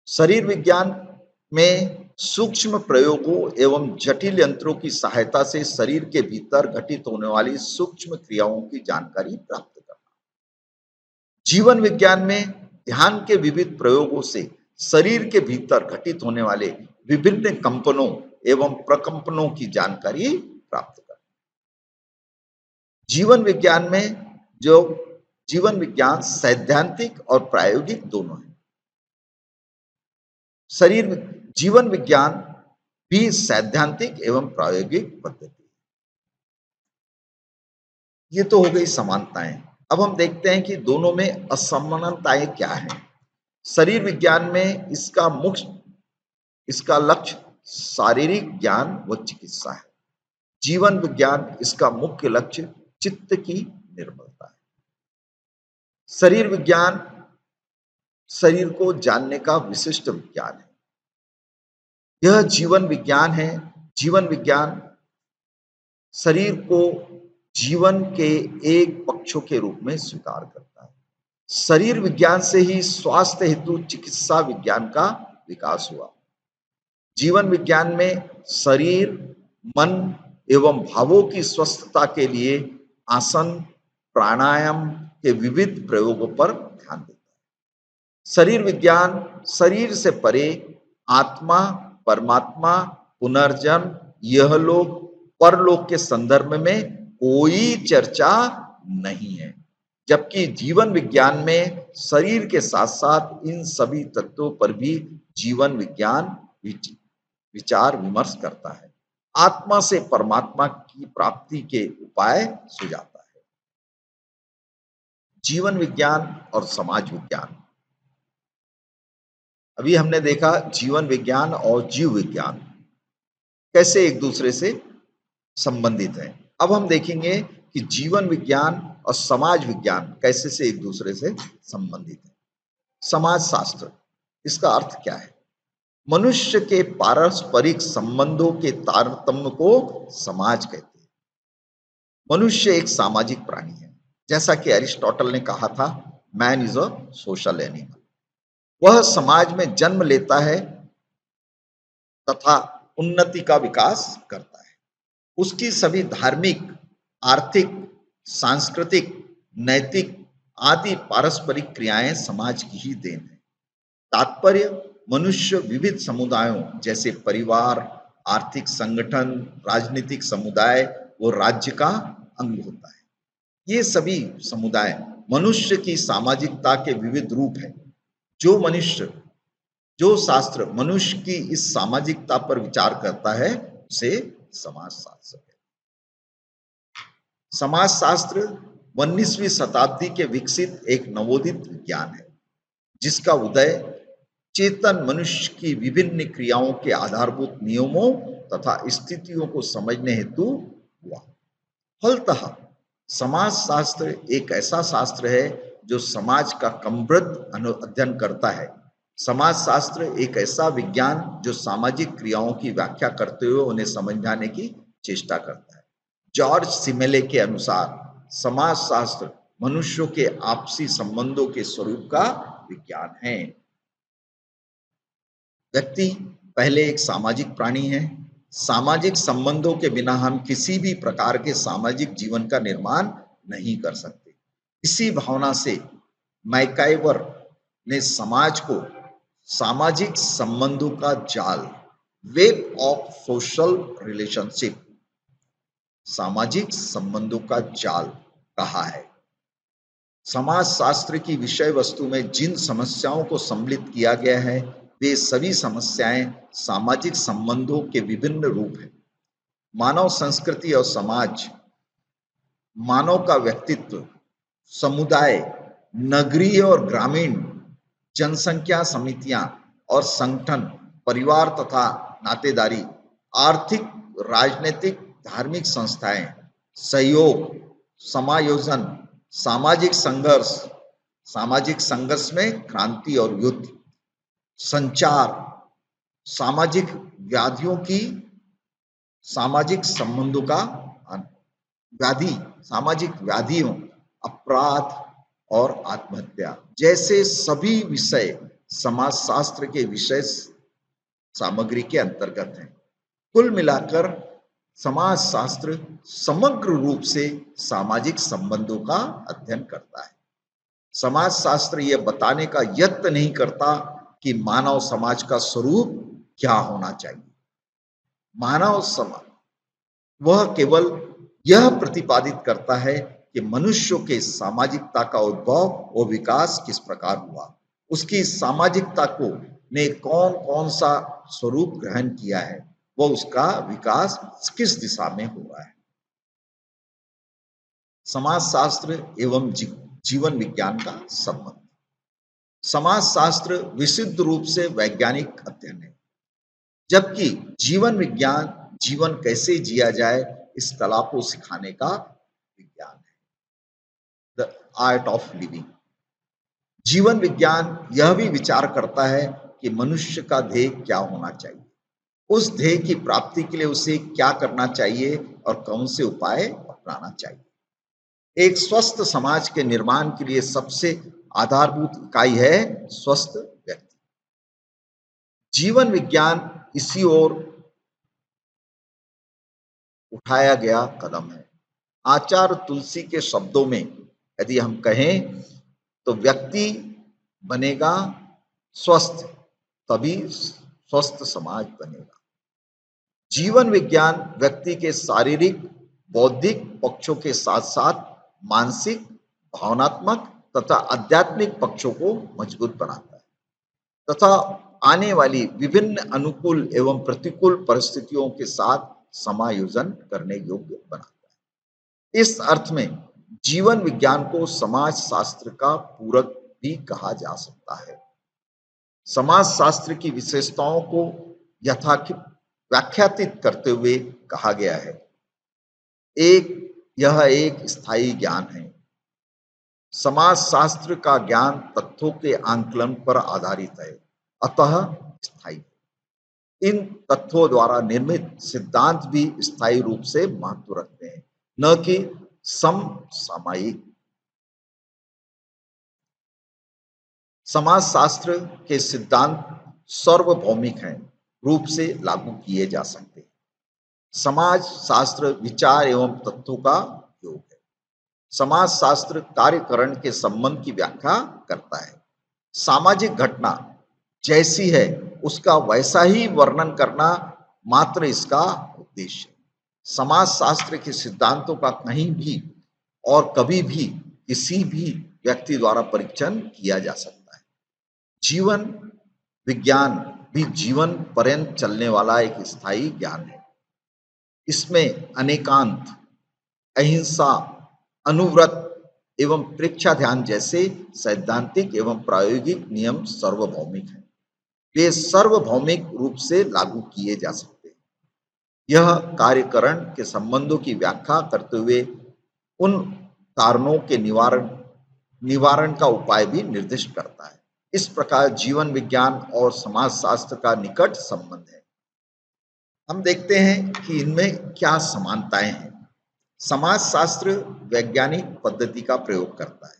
शरीर विज्ञान में सूक्ष्म प्रयोगों एवं जटिल यंत्रों की सहायता से शरीर के भीतर घटित होने वाली सूक्ष्म क्रियाओं की जानकारी प्राप्त करना। जीवन विज्ञान में ध्यान के विविध प्रयोगों से शरीर के भीतर घटित होने वाले विभिन्न कंपनों एवं प्रकंपनों की जानकारी प्राप्त करना। जीवन विज्ञान सैद्धांतिक और प्रायोगिक दोनों है। जीवन विज्ञान भी सैद्धांतिक एवं प्रायोगिक पद्धति है। ये तो हो गई समानताएं। अब हम देखते हैं कि दोनों में असमानताएं क्या हैं। शरीर विज्ञान में इसका लक्ष्य शारीरिक ज्ञान व चिकित्सा है। जीवन विज्ञान इसका मुख्य लक्ष्य चित्त की निर्मलता है। शरीर विज्ञान शरीर को जानने का विशिष्ट विज्ञान है। यह जीवन विज्ञान है। जीवन विज्ञान शरीर को जीवन के एक पक्षों के रूप में स्वीकार करता है। शरीर विज्ञान से ही स्वास्थ्य हेतु चिकित्सा विज्ञान का विकास हुआ। जीवन विज्ञान में शरीर, मन एवं भावों की स्वस्थता के लिए आसन, प्राणायाम के विविध प्रयोगों पर ध्यान देता है। शरीर विज्ञान शरीर से परे आत्मा, परमात्मा, पुनर्जन्म, यहलोक, परलोक के संदर्भ में कोई चर्चा नहीं है, जबकि जीवन विज्ञान में शरीर के साथ साथ इन सभी तत्वों पर भी जीवन विज्ञान विचार विमर्श करता है। आत्मा से परमात्मा की प्राप्ति के उपाय सुझाता है। जीवन विज्ञान और समाज विज्ञान। अभी हमने देखा जीवन विज्ञान और जीव विज्ञान कैसे एक दूसरे से संबंधित हैं। अब हम देखेंगे कि जीवन विज्ञान और समाज विज्ञान कैसे से एक दूसरे से संबंधित है। समाज शास्त्र, इसका अर्थ क्या है? मनुष्य के पारस्परिक संबंधों के तारतम्य को समाज कहते हैं। मनुष्य एक सामाजिक प्राणी है। जैसा कि अरिस्टोटल ने कहा था, man is a social animal. वह समाज में जन्म लेता है तथा उन्नति का विकास करता है। उसकी सभी धार्मिक, आर्थिक, सांस्कृतिक, नैतिक आदि पारस्परिक क्रियाएं समाज की ही देन है। तात्पर्य, मनुष्य विविध समुदायों जैसे परिवार, आर्थिक संगठन, राजनीतिक समुदाय और राज्य का अंग होता है। ये सभी समुदाय मनुष्य की सामाजिकता के विविध रूप हैं। जो मनुष्य जो शास्त्र मनुष्य की इस सामाजिकता पर विचार करता है उसे समाजशास्त्र है। समाजशास्त्र 19वीं शताब्दी के विकसित एक नवोदित विज्ञान है, जिसका उदय चेतन मनुष्य की विभिन्न क्रियाओं के आधारभूत नियमों तथा स्थितियों को समझने हेतु हुआ। फलतः समाजशास्त्र एक ऐसा शास्त्र है जो समाज का समृद्ध अध्ययन करता है। समाजशास्त्र एक ऐसा विज्ञान जो सामाजिक क्रियाओं की व्याख्या करते हुए उन्हें समझाने की चेष्टा करता है। जॉर्ज सिमेले के अनुसार समाजशास्त्र मनुष्यों के आपसी संबंधों के स्वरूप का विज्ञान है। व्यक्ति पहले एक सामाजिक प्राणी है। सामाजिक संबंधों के बिना हम किसी भी प्रकार के सामाजिक जीवन का निर्माण नहीं कर सकते। इसी भावना से मैकाइवर ने समाज को सामाजिक संबंधों का जाल, वेब ऑफ सोशल रिलेशनशिप, सामाजिक संबंधों का जाल कहा है। समाजशास्त्र की विषय वस्तु में जिन समस्याओं को सम्मिलित किया गया है वे सभी समस्याएं सामाजिक संबंधों के विभिन्न रूप हैं। मानव संस्कृति और समाज, मानव का व्यक्तित्व, समुदाय, नगरीय और ग्रामीण जनसंख्या समितियां और संगठन, परिवार तथा नातेदारी, आर्थिक, राजनीतिक, धार्मिक संस्थाएं, सहयोग, समायोजन, सामाजिक संघर्ष में क्रांति और युद्ध, संचार, सामाजिक व्याधियों की सामाजिक संबंधों का व्याधि, सामाजिक व्याधियों, अपराध और आत्महत्या जैसे सभी विषय समाजशास्त्र के विषय सामग्री के अंतर्गत हैं। कुल मिलाकर समाजशास्त्र समग्र रूप से सामाजिक संबंधों का अध्ययन करता है। समाजशास्त्र यह बताने का यत्न नहीं करता कि मानव समाज का स्वरूप क्या होना चाहिए। मानव समाज वह केवल यह प्रतिपादित करता है कि मनुष्यों के सामाजिकता का उद्भव और विकास किस प्रकार हुआ, उसकी सामाजिकता को ने कौन कौन सा स्वरूप ग्रहण किया है, वह उसका विकास किस दिशा में हुआ है। समाजशास्त्र एवं जीवन विज्ञान का संबंध। समाजशास्त्र विशुद्ध रूप से वैज्ञानिक अध्ययन है, जबकि जीवन विज्ञान जीवन कैसे जिया जाए इस कला को सिखाने का विज्ञान है, द आर्ट ऑफ लिविंग। जीवन विज्ञान यह भी विचार करता है कि मनुष्य का ध्येय क्या होना चाहिए, उस ध्येय की प्राप्ति के लिए उसे क्या करना चाहिए और कौन से उपाय अपनाना चाहिए। एक स्वस्थ समाज के निर्माण के लिए सबसे आधारभूत इकाई है स्वस्थ व्यक्ति। जीवन विज्ञान इसी ओर उठाया गया कदम है। आचार्य तुलसी के शब्दों में यदि हम कहें तो व्यक्ति बनेगा स्वस्थ तभी स्वस्थ समाज बनेगा। जीवन विज्ञान व्यक्ति के शारीरिक, बौद्धिक पक्षों के साथ साथ मानसिक, भावनात्मक तथा आध्यात्मिक पक्षों को मजबूत बनाता है तथा आने वाली विभिन्न अनुकूल एवं प्रतिकूल परिस्थितियों के साथ समायोजन करने योग्य बनाता है। इस अर्थ में जीवन विज्ञान को समाज शास्त्र का पूरक भी कहा जा सकता है। समाज शास्त्र की विशेषताओं को व्याख्यातित करते हुए कहा गया है, यह एक स्थायी ज्ञान है। समाज शास्त्र का ज्ञान तथ्यों के आंकलन पर आधारित है, अतः स्थायी। इन तथ्यों द्वारा निर्मित सिद्धांत भी स्थायी रूप से महत्व रखते हैं, न कि समसामयिक। समाजशास्त्र के सिद्धांत सार्वभौमिक हैं, रूप से लागू किए जा सकते हैं। समाज शास्त्र विचार एवं तत्वों का योग है। समाजशास्त्र कार्यकरण के संबंध की व्याख्या करता है। सामाजिक घटना जैसी है उसका वैसा ही वर्णन करना मात्र इसका उद्देश्य है। समाजशास्त्र के सिद्धांतों का कहीं भी और कभी भी किसी भी व्यक्ति द्वारा परीक्षण किया जा सकता है। जीवन विज्ञान भी जीवन पर्यंत चलने वाला एक स्थायी ज्ञान है। इसमें अनेकांत, अहिंसा, अनुव्रत एवं प्रेक्षा ध्यान जैसे सैद्धांतिक एवं प्रायोगिक नियम सार्वभौमिक हैं। वे सार्वभौमिक रूप से लागू किए जा सकते हैं। यह कार्यकरण के संबंधों की व्याख्या करते हुए उन कारणों के निवारण निवारण का उपाय भी निर्दिष्ट करता है। इस प्रकार जीवन विज्ञान और समाजशास्त्र का निकट संबंध है। हम देखते हैं कि इनमें क्या समानताएं हैं। समाजशास्त्र वैज्ञानिक पद्धति का प्रयोग करता है,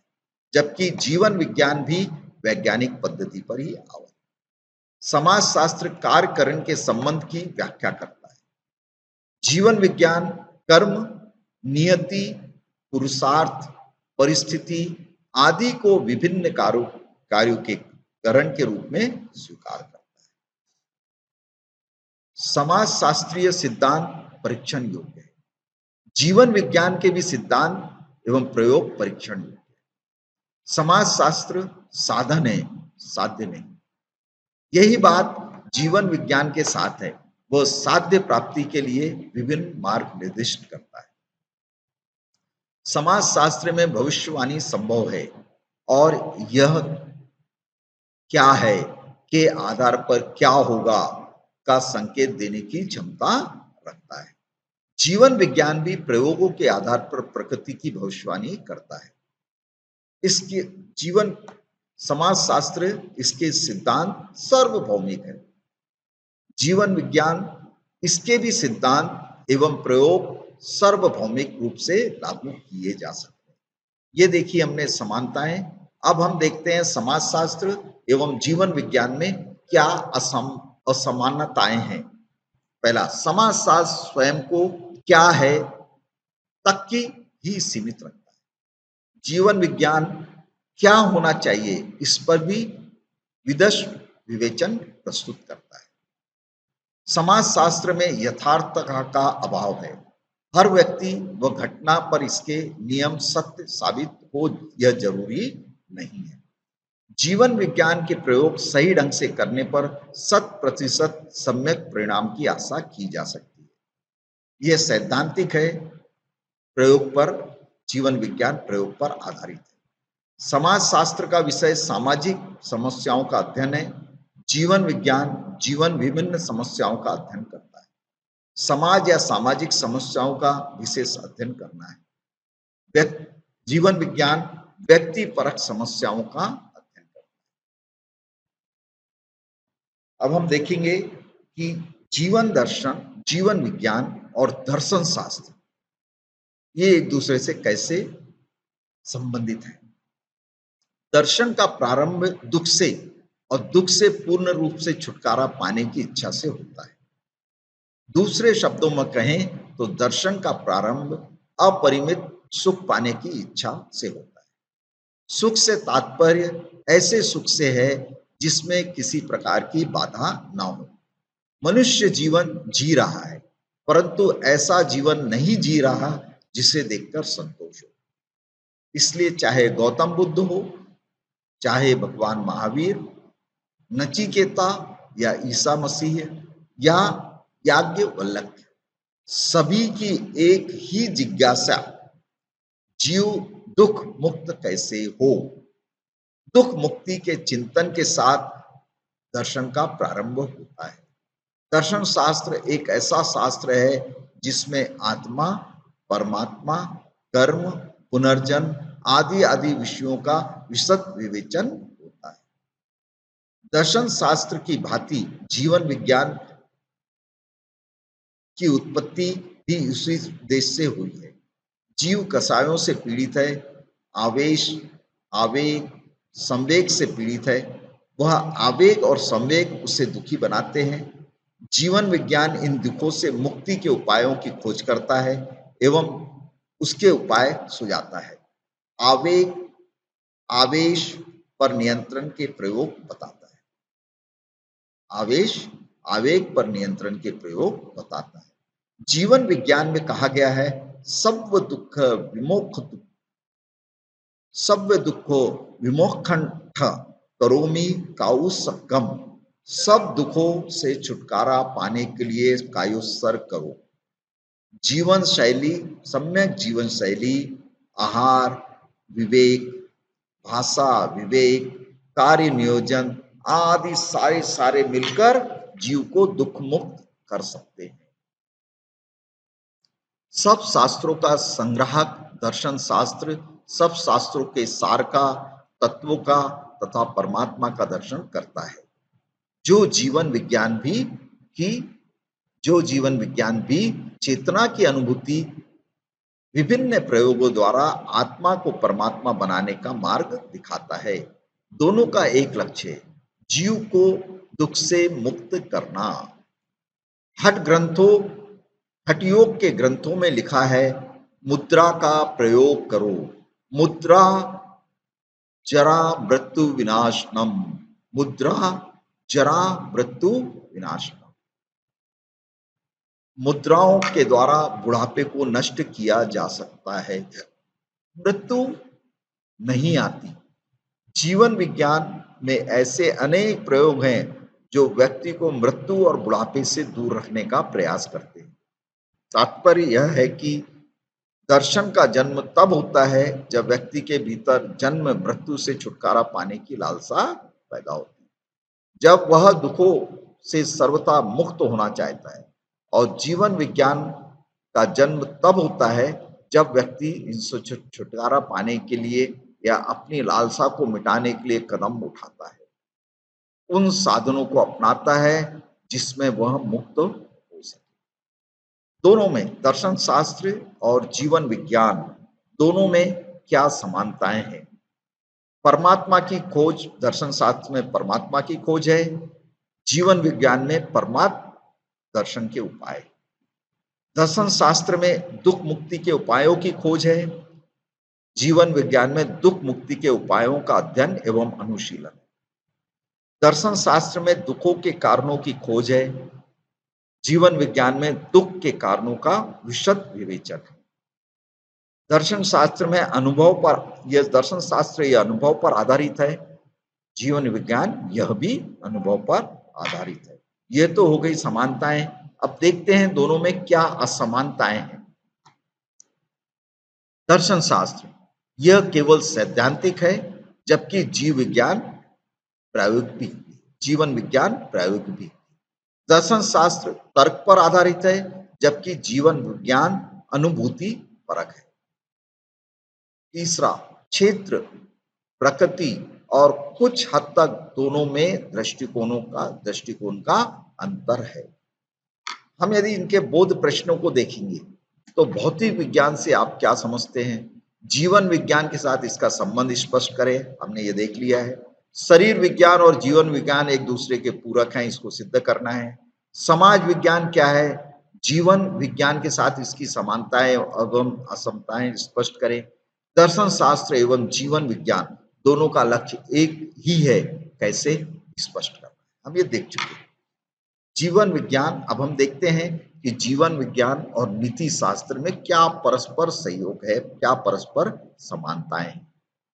जबकि जीवन विज्ञान भी वैज्ञानिक पद्धति पर ही आधारित है। समाजशास्त्र कार्यकरण के संबंध की व्याख्या करता है। जीवन विज्ञान कर्म, नियति, पुरुषार्थ, परिस्थिति आदि को विभिन्न कार्यों के करण के रूप में स्वीकार करता है। समाजशास्त्रीय सिद्धांत परीक्षण योग्य है। जीवन विज्ञान के भी सिद्धांत एवं प्रयोग परीक्षण योग्य है। समाजशास्त्र साधन है, साध्य नहीं। यही बात जीवन विज्ञान के साथ है। वह साध्य प्राप्ति के लिए विभिन्न मार्ग निर्दिष्ट करता है। समाजशास्त्र में भविष्यवाणी संभव है और यह क्या है के आधार पर क्या होगा का संकेत देने की क्षमता रखता है। जीवन विज्ञान भी प्रयोगों के आधार पर प्रकृति की भविष्यवाणी करता है। इसके जीवन समाजशास्त्र इसके सिद्धांत सार्वभौमिक है। जीवन विज्ञान इसके भी सिद्धांत एवं प्रयोग सार्वभौमिक रूप से लागू किए जा सकते हैं। ये देखिए हमने समानताएं। अब हम देखते हैं समाजशास्त्र एवं जीवन विज्ञान में क्या असमानताएं हैं। पहला, समाजशास्त्र स्वयं को क्या है तक की ही सीमित रखता है। जीवन विज्ञान क्या होना चाहिए इस पर भी विदश विवेचन प्रस्तुत करता है। समाजशास्त्र में यथार्थ का अभाव है। हर व्यक्ति व घटना पर इसके नियम सत्य साबित हो यह जरूरी नहीं है। जीवन विज्ञान के प्रयोग सही ढंग से करने पर 100% सम्यक परिणाम की आशा की जा सकती है। यह सैद्धांतिक है, प्रयोग पर जीवन विज्ञान प्रयोग पर आधारित है। समाजशास्त्र का विषय सामाजिक समस्याओं का अध्ययन है। जीवन विज्ञान जीवन विभिन्न समस्याओं का अध्ययन करता है। समाज या सामाजिक समस्याओं का विशेष अध्ययन करना है। जीवन विज्ञान व्यक्ति परक समस्याओं का अध्ययन करता है। अब हम देखेंगे कि जीवन दर्शन, जीवन विज्ञान और दर्शन शास्त्र ये एक दूसरे से कैसे संबंधित है। दर्शन का प्रारंभ दुख से और दुख से पूर्ण रूप से छुटकारा पाने की इच्छा से होता है। दूसरे शब्दों में कहें तो दर्शन का प्रारंभ अपरिमित सुख पाने की इच्छा से होता है। सुख से तात्पर्य ऐसे सुख से है जिसमें किसी प्रकार की बाधा ना हो। मनुष्य जीवन जी रहा है, परंतु ऐसा जीवन नहीं जी रहा जिसे देखकर संतोष हो। इसलिए चाहे गौतम बुद्ध हो, चाहे भगवान महावीर, नचिकेता या ईसा मसीह या याज्ञवल्क्य, सभी की एक ही जिज्ञासा, जीव दुख मुक्त कैसे हो। दुख मुक्ति के चिंतन के साथ दर्शन का प्रारंभ होता है। दर्शन शास्त्र एक ऐसा शास्त्र है जिसमें आत्मा, परमात्मा, कर्म, पुनर्जन्म आदि आदि विषयों का विशद विवेचन होता है। दर्शन शास्त्र की भांति जीवन विज्ञान की उत्पत्ति भी उसी देश से हुई है। जीव कषायों से पीड़ित है, आवेश, आवेग, संवेग से पीड़ित है। वह आवेग और संवेग उसे दुखी बनाते हैं। जीवन विज्ञान इन दुखों से मुक्ति के उपायों की खोज करता है एवं उसके उपाय सुझाता है। आवेग आवेश पर नियंत्रण के प्रयोग बताता है। आवेश आवेग पर नियंत्रण के प्रयोग बताता है। जीवन विज्ञान में कहा गया है, सव्व दुख विमोख सव्य दुखो विमोक्षण करोमि काउसगम। सब दुखों से छुटकारा पाने के लिए कायोत्सर्ग करो। जीवन शैली, सम्यक जीवन शैली, आहार विवेक, भाषा विवेक, कार्य नियोजन आदि सारे सारे मिलकर जीव को दुख मुक्त कर सकते हैं। सब शास्त्रों का संग्राहक दर्शन शास्त्र सब शास्त्रों के सार का, तत्वों का तथा परमात्मा का दर्शन करता है। जो जीवन विज्ञान भी की जो जीवन विज्ञान भी चेतना की अनुभूति विभिन्न प्रयोगों द्वारा आत्मा को परमात्मा बनाने का मार्ग दिखाता है। दोनों का एक लक्ष्य है, जीव को दुख से मुक्त करना। हठ योग के ग्रंथों में लिखा है, मुद्रा का प्रयोग करो। मुद्रा जरा मृत्यु विनाशनम। मुद्रा जरा मृत्यु विनाशनम। मुद्राओं के द्वारा बुढ़ापे को नष्ट किया जा सकता है, मृत्यु नहीं आती। जीवन विज्ञान में ऐसे अनेक प्रयोग हैं जो व्यक्ति को मृत्यु और बुढ़ापे से दूर रखने का प्रयास करते हैं। तात्पर्य यह है कि दर्शन का जन्म तब होता है जब व्यक्ति के भीतर जन्म मृत्यु से छुटकारा पाने की लालसा पैदा होती है, जब वह दुखों से सर्वथा मुक्त होना चाहता है। और जीवन विज्ञान का जन्म तब होता है जब व्यक्ति इनसे छुटकारा पाने के लिए या अपनी लालसा को मिटाने के लिए कदम उठाता है, उन साधनों को अपनाता है जिसमें वह मुक्त हो सके। दोनों में, दर्शन शास्त्र और जीवन विज्ञान दोनों में क्या समानताएं हैं? परमात्मा की खोज, दर्शन शास्त्र में परमात्मा की खोज है, जीवन विज्ञान में परमात्मा दर्शन के उपाय। दर्शन शास्त्र में दुख मुक्ति के उपायों की खोज है, जीवन विज्ञान में दुख मुक्ति के उपायों का अध्ययन एवं अनुशीलन। दर्शन शास्त्र में दुखों के कारणों की खोज है, जीवन विज्ञान में दुख के कारणों का विशद विवेचन है। दर्शन शास्त्र में दर्शन शास्त्र यह अनुभव पर आधारित है, जीवन विज्ञान यह भी अनुभव पर आधारित है। यह तो हो गई समानताएं। अब देखते हैं दोनों में क्या असमानताएं हैं। दर्शन शास्त्र यह केवल सैद्धांतिक है, जबकि जीवन विज्ञान प्रायोगिक भी। दर्शन शास्त्र तर्क पर आधारित है, जबकि जीवन विज्ञान अनुभूति परक है। तीसरा, क्षेत्र, प्रकृति और कुछ हद तक दोनों में दृष्टिकोण का अंतर है। हम यदि इनके बोध प्रश्नों को देखेंगे तो भौतिक विज्ञान से आप क्या समझते हैं, जीवन विज्ञान के साथ इसका संबंध स्पष्ट करें, हमने ये देख लिया है। शरीर विज्ञान और जीवन विज्ञान एक दूसरे के पूरक हैं, इसको सिद्ध करना है। समाज विज्ञान क्या है, जीवन विज्ञान के साथ इसकी समानताएं एवं असमताएं स्पष्ट करें। दर्शन शास्त्र एवं जीवन विज्ञान दोनों का लक्ष्य एक ही है, कैसे स्पष्ट करना। हम ये देख चुके हैं। जीवन विज्ञान, अब हम देखते हैं कि जीवन विज्ञान और नीति शास्त्र में क्या परस्पर सहयोग है, क्या परस्पर समानताएं।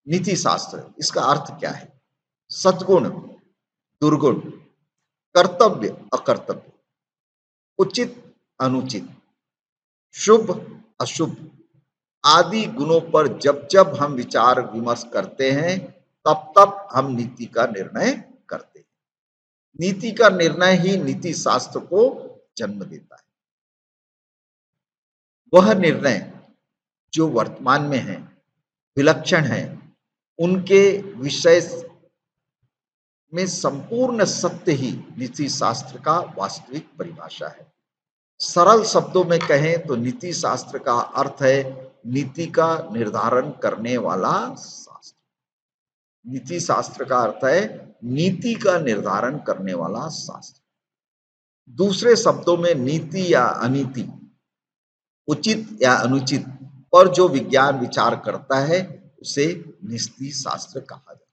नीति शास्त्र, इसका अर्थ क्या है? सद्गुण, दुर्गुण, कर्तव्य अकर्तव्य, उचित अनुचित, शुभ अशुभ आदि गुणों पर जब जब हम विचार विमर्श करते हैं, तब तब हम नीति का निर्णय करते हैं। नीति का निर्णय ही नीति शास्त्र को जन्म देता है। वह निर्णय जो वर्तमान में है, विलक्षण है, उनके विषय में संपूर्ण सत्य ही नीति शास्त्र का वास्तविक परिभाषा है। सरल शब्दों में कहें तो नीति शास्त्र का अर्थ है नीति का निर्धारण करने वाला शास्त्र। नीति शास्त्र का अर्थ है नीति का निर्धारण करने वाला शास्त्र। दूसरे शब्दों में नीति या अनीति, उचित या अनुचित पर जो विज्ञान विचार करता है, उसे नीति शास्त्र कहा जाता है।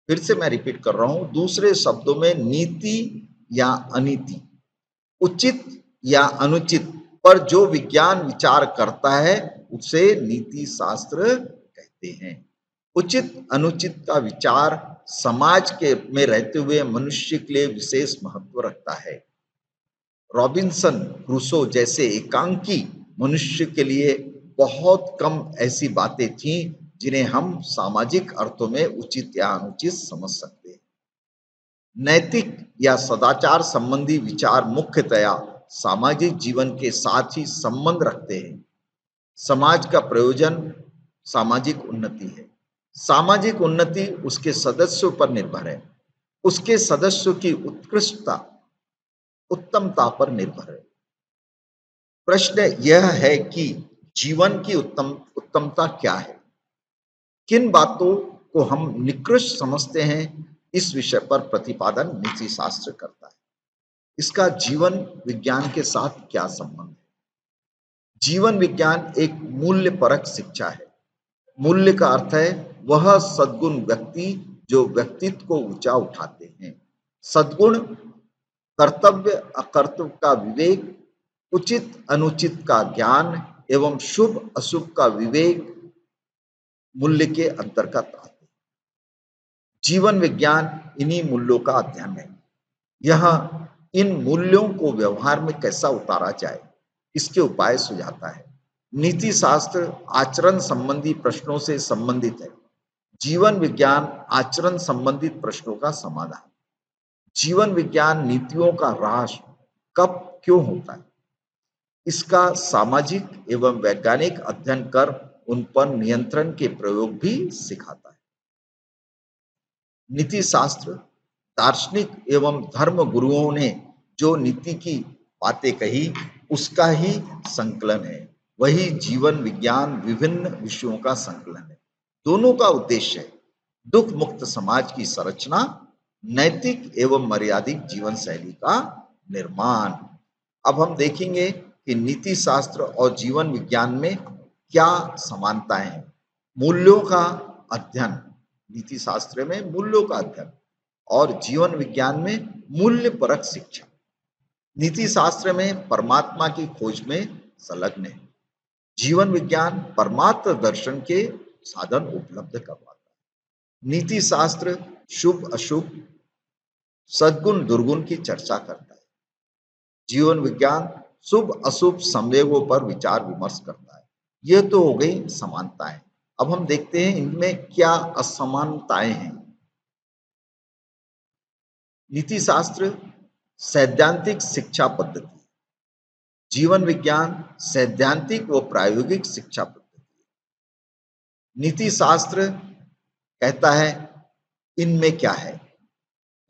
फिर से मैं रिपीट कर रहा हूं, दूसरे शब्दों में नीति या अनीति, उचित या अनुचित पर जो विज्ञान विचार करता है उसे नीति शास्त्र कहते हैं। उचित अनुचित का विचार समाज के में रहते हुए मनुष्य के लिए विशेष महत्व रखता है। रॉबिन्सन क्रूसो जैसे एकांकी मनुष्य के लिए बहुत कम ऐसी बातें थीं जिन्हें हम सामाजिक अर्थों में उचित या अनुचित समझ सकते हैं। नैतिक या सदाचार संबंधी विचार मुख्यतया सामाजिक जीवन के साथ ही संबंध रखते हैं। समाज का प्रयोजन सामाजिक उन्नति है। सामाजिक उन्नति उसके सदस्यों पर निर्भर है, उसके सदस्यों की उत्कृष्टता उत्तमता पर निर्भर है। प्रश्न यह है कि जीवन की उत्तमता क्या है, किन बातों को हम निकृष्ट समझते हैं, इस विषय पर प्रतिपादन नीति शास्त्र करता है। इसका जीवन विज्ञान के साथ क्या संबंध है? जीवन विज्ञान एक मूल्य परक शिक्षा है। मूल्य का अर्थ है वह सद्गुण व्यक्ति जो व्यक्तित्व को ऊंचा उठाते हैं। सद्गुण कर्तव्य अकर्तव्य का विवेक, उचित अनुचित का ज्ञान एवं शुभ अशुभ का विवेक मूल्य के अंतर्गत आते हैं। जीवन विज्ञान इन्हीं मूल्यों का अध्ययन है। यह इन मूल्यों को व्यवहार में कैसा उतारा जाए इसके उपाय सुझाता है। नीति शास्त्र आचरण संबंधी प्रश्नों से संबंधित है। जीवन विज्ञान आचरण संबंधित प्रश्नों का समाधान। जीवन विज्ञान नीतियों का ह्रास कब क्यों होता है, इसका सामाजिक एवं वैज्ञानिक अध्ययन कर उन पर नियंत्रण के प्रयोग भी सिखाता है। नीति शास्त्र दार्शनिक एवं धर्म गुरुओं ने जो नीति की बातें कही उसका ही संकलन है। वही जीवन विज्ञान विभिन्न विषयों का संकलन है। दोनों का उद्देश्य है दुख मुक्त समाज की संरचना, नैतिक एवं मर्यादित जीवन शैली का निर्माण। अब हम देखेंगे कि नीति शास्त्र और जीवन विज्ञान में क्या समानताएं हैं। मूल्यों का अध्ययन, नीति शास्त्र में मूल्यों का अध्ययन और जीवन विज्ञान में मूल्य परक शिक्षा। नीति शास्त्र में परमात्मा की खोज में संलग्न है। जीवन विज्ञान परमात्म दर्शन के साधन उपलब्ध करवाता है। नीति शास्त्र शुभ अशुभ, सद्गुण दुर्गुण की चर्चा करता है। जीवन विज्ञान शुभ अशुभ संवेगों पर विचार विमर्श करता है। यह तो हो गई समानताएं। अब हम देखते हैं इनमें क्या असमानताएं हैं। नीति शास्त्र सैद्धांतिक शिक्षा पद्धति, जीवन विज्ञान सैद्धांतिक व प्रायोगिक शिक्षा पद्धति। नीति शास्त्र कहता है इनमें क्या है,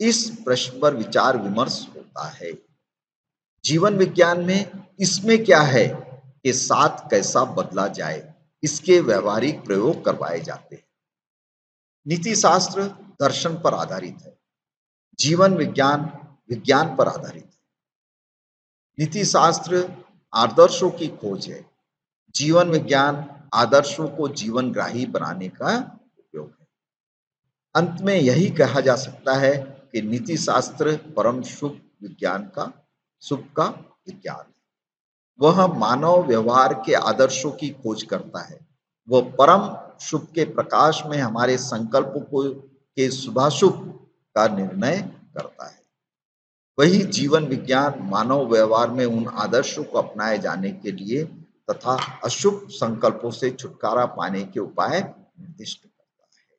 इस प्रश्न पर विचार विमर्श होता है। जीवन विज्ञान में इसमें क्या है के साथ कैसा बदला जाए, इसके व्यवहारिक प्रयोग करवाए जाते हैं। नीति शास्त्र दर्शन पर आधारित है, जीवन विज्ञान विज्ञान पर आधारित है। नीति शास्त्र आदर्शों की खोज है, जीवन विज्ञान आदर्शों को जीवनग्राही बनाने का उपयोग है। अंत में यही कहा जा सकता है कि नीति शास्त्र परम शुभ का विज्ञान है। वह मानव व्यवहार के आदर्शों की खोज करता है। वह परम शुभ के प्रकाश में हमारे संकल्पों को के शुभाशुभ का निर्णय करता है। वही जीवन विज्ञान मानव व्यवहार में उन आदर्शों को अपनाए जाने के लिए तथा अशुभ संकल्पों से छुटकारा पाने के उपाय निर्दिष्ट करता है।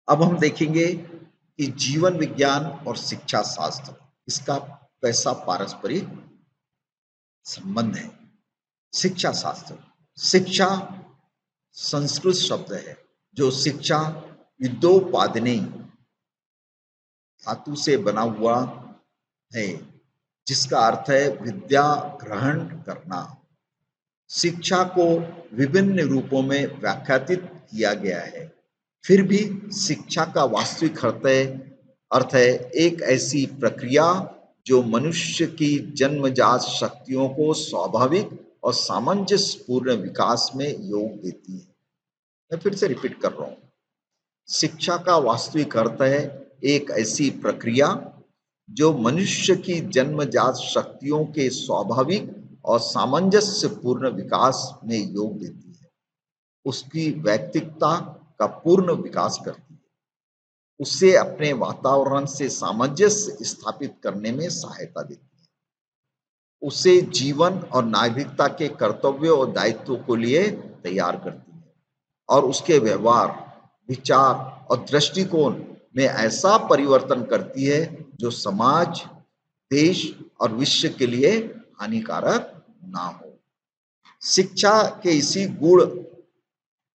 अब हम देखेंगे कि जीवन विज्ञान और शिक्षा शास्त्र इसका कैसा पारस्परिक संबंध है। शिक्षा शास्त्र, शिक्षा संस्कृत शब्द है जो शिक्षा विद्योपादने धातु से बना हुआ है, जिसका अर्थ है विद्या ग्रहण करना। शिक्षा को विभिन्न रूपों में व्याख्यातित किया गया है, फिर भी शिक्षा का वास्तविक अर्थ है एक ऐसी प्रक्रिया जो मनुष्य की जन्मजात शक्तियों को स्वाभाविक और सामंजस्यपूर्ण विकास में योग देती है। मैं फिर से रिपीट कर रहा हूँ। शिक्षा का वास्तविक अर्थ है एक ऐसी प्रक्रिया जो मनुष्य की जन्मजात शक्तियों के स्वाभाविक और सामंजस्यपूर्ण विकास में योग देती है, उसकी व्यक्तित्वता का पूर्ण विकास करती है, उसे अपने वातावरण से सामंजस्य स्थापित करने में सहायता देती है, उसे जीवन और नागरिकता के कर्तव्यों और दायित्वों को लिए तैयार करती है और उसके व्यवहार, विचार और दृष्टिकोण में ऐसा परिवर्तन करती है जो समाज, देश और विश्व के लिए हानिकारक ना हो। शिक्षा के इसी गुण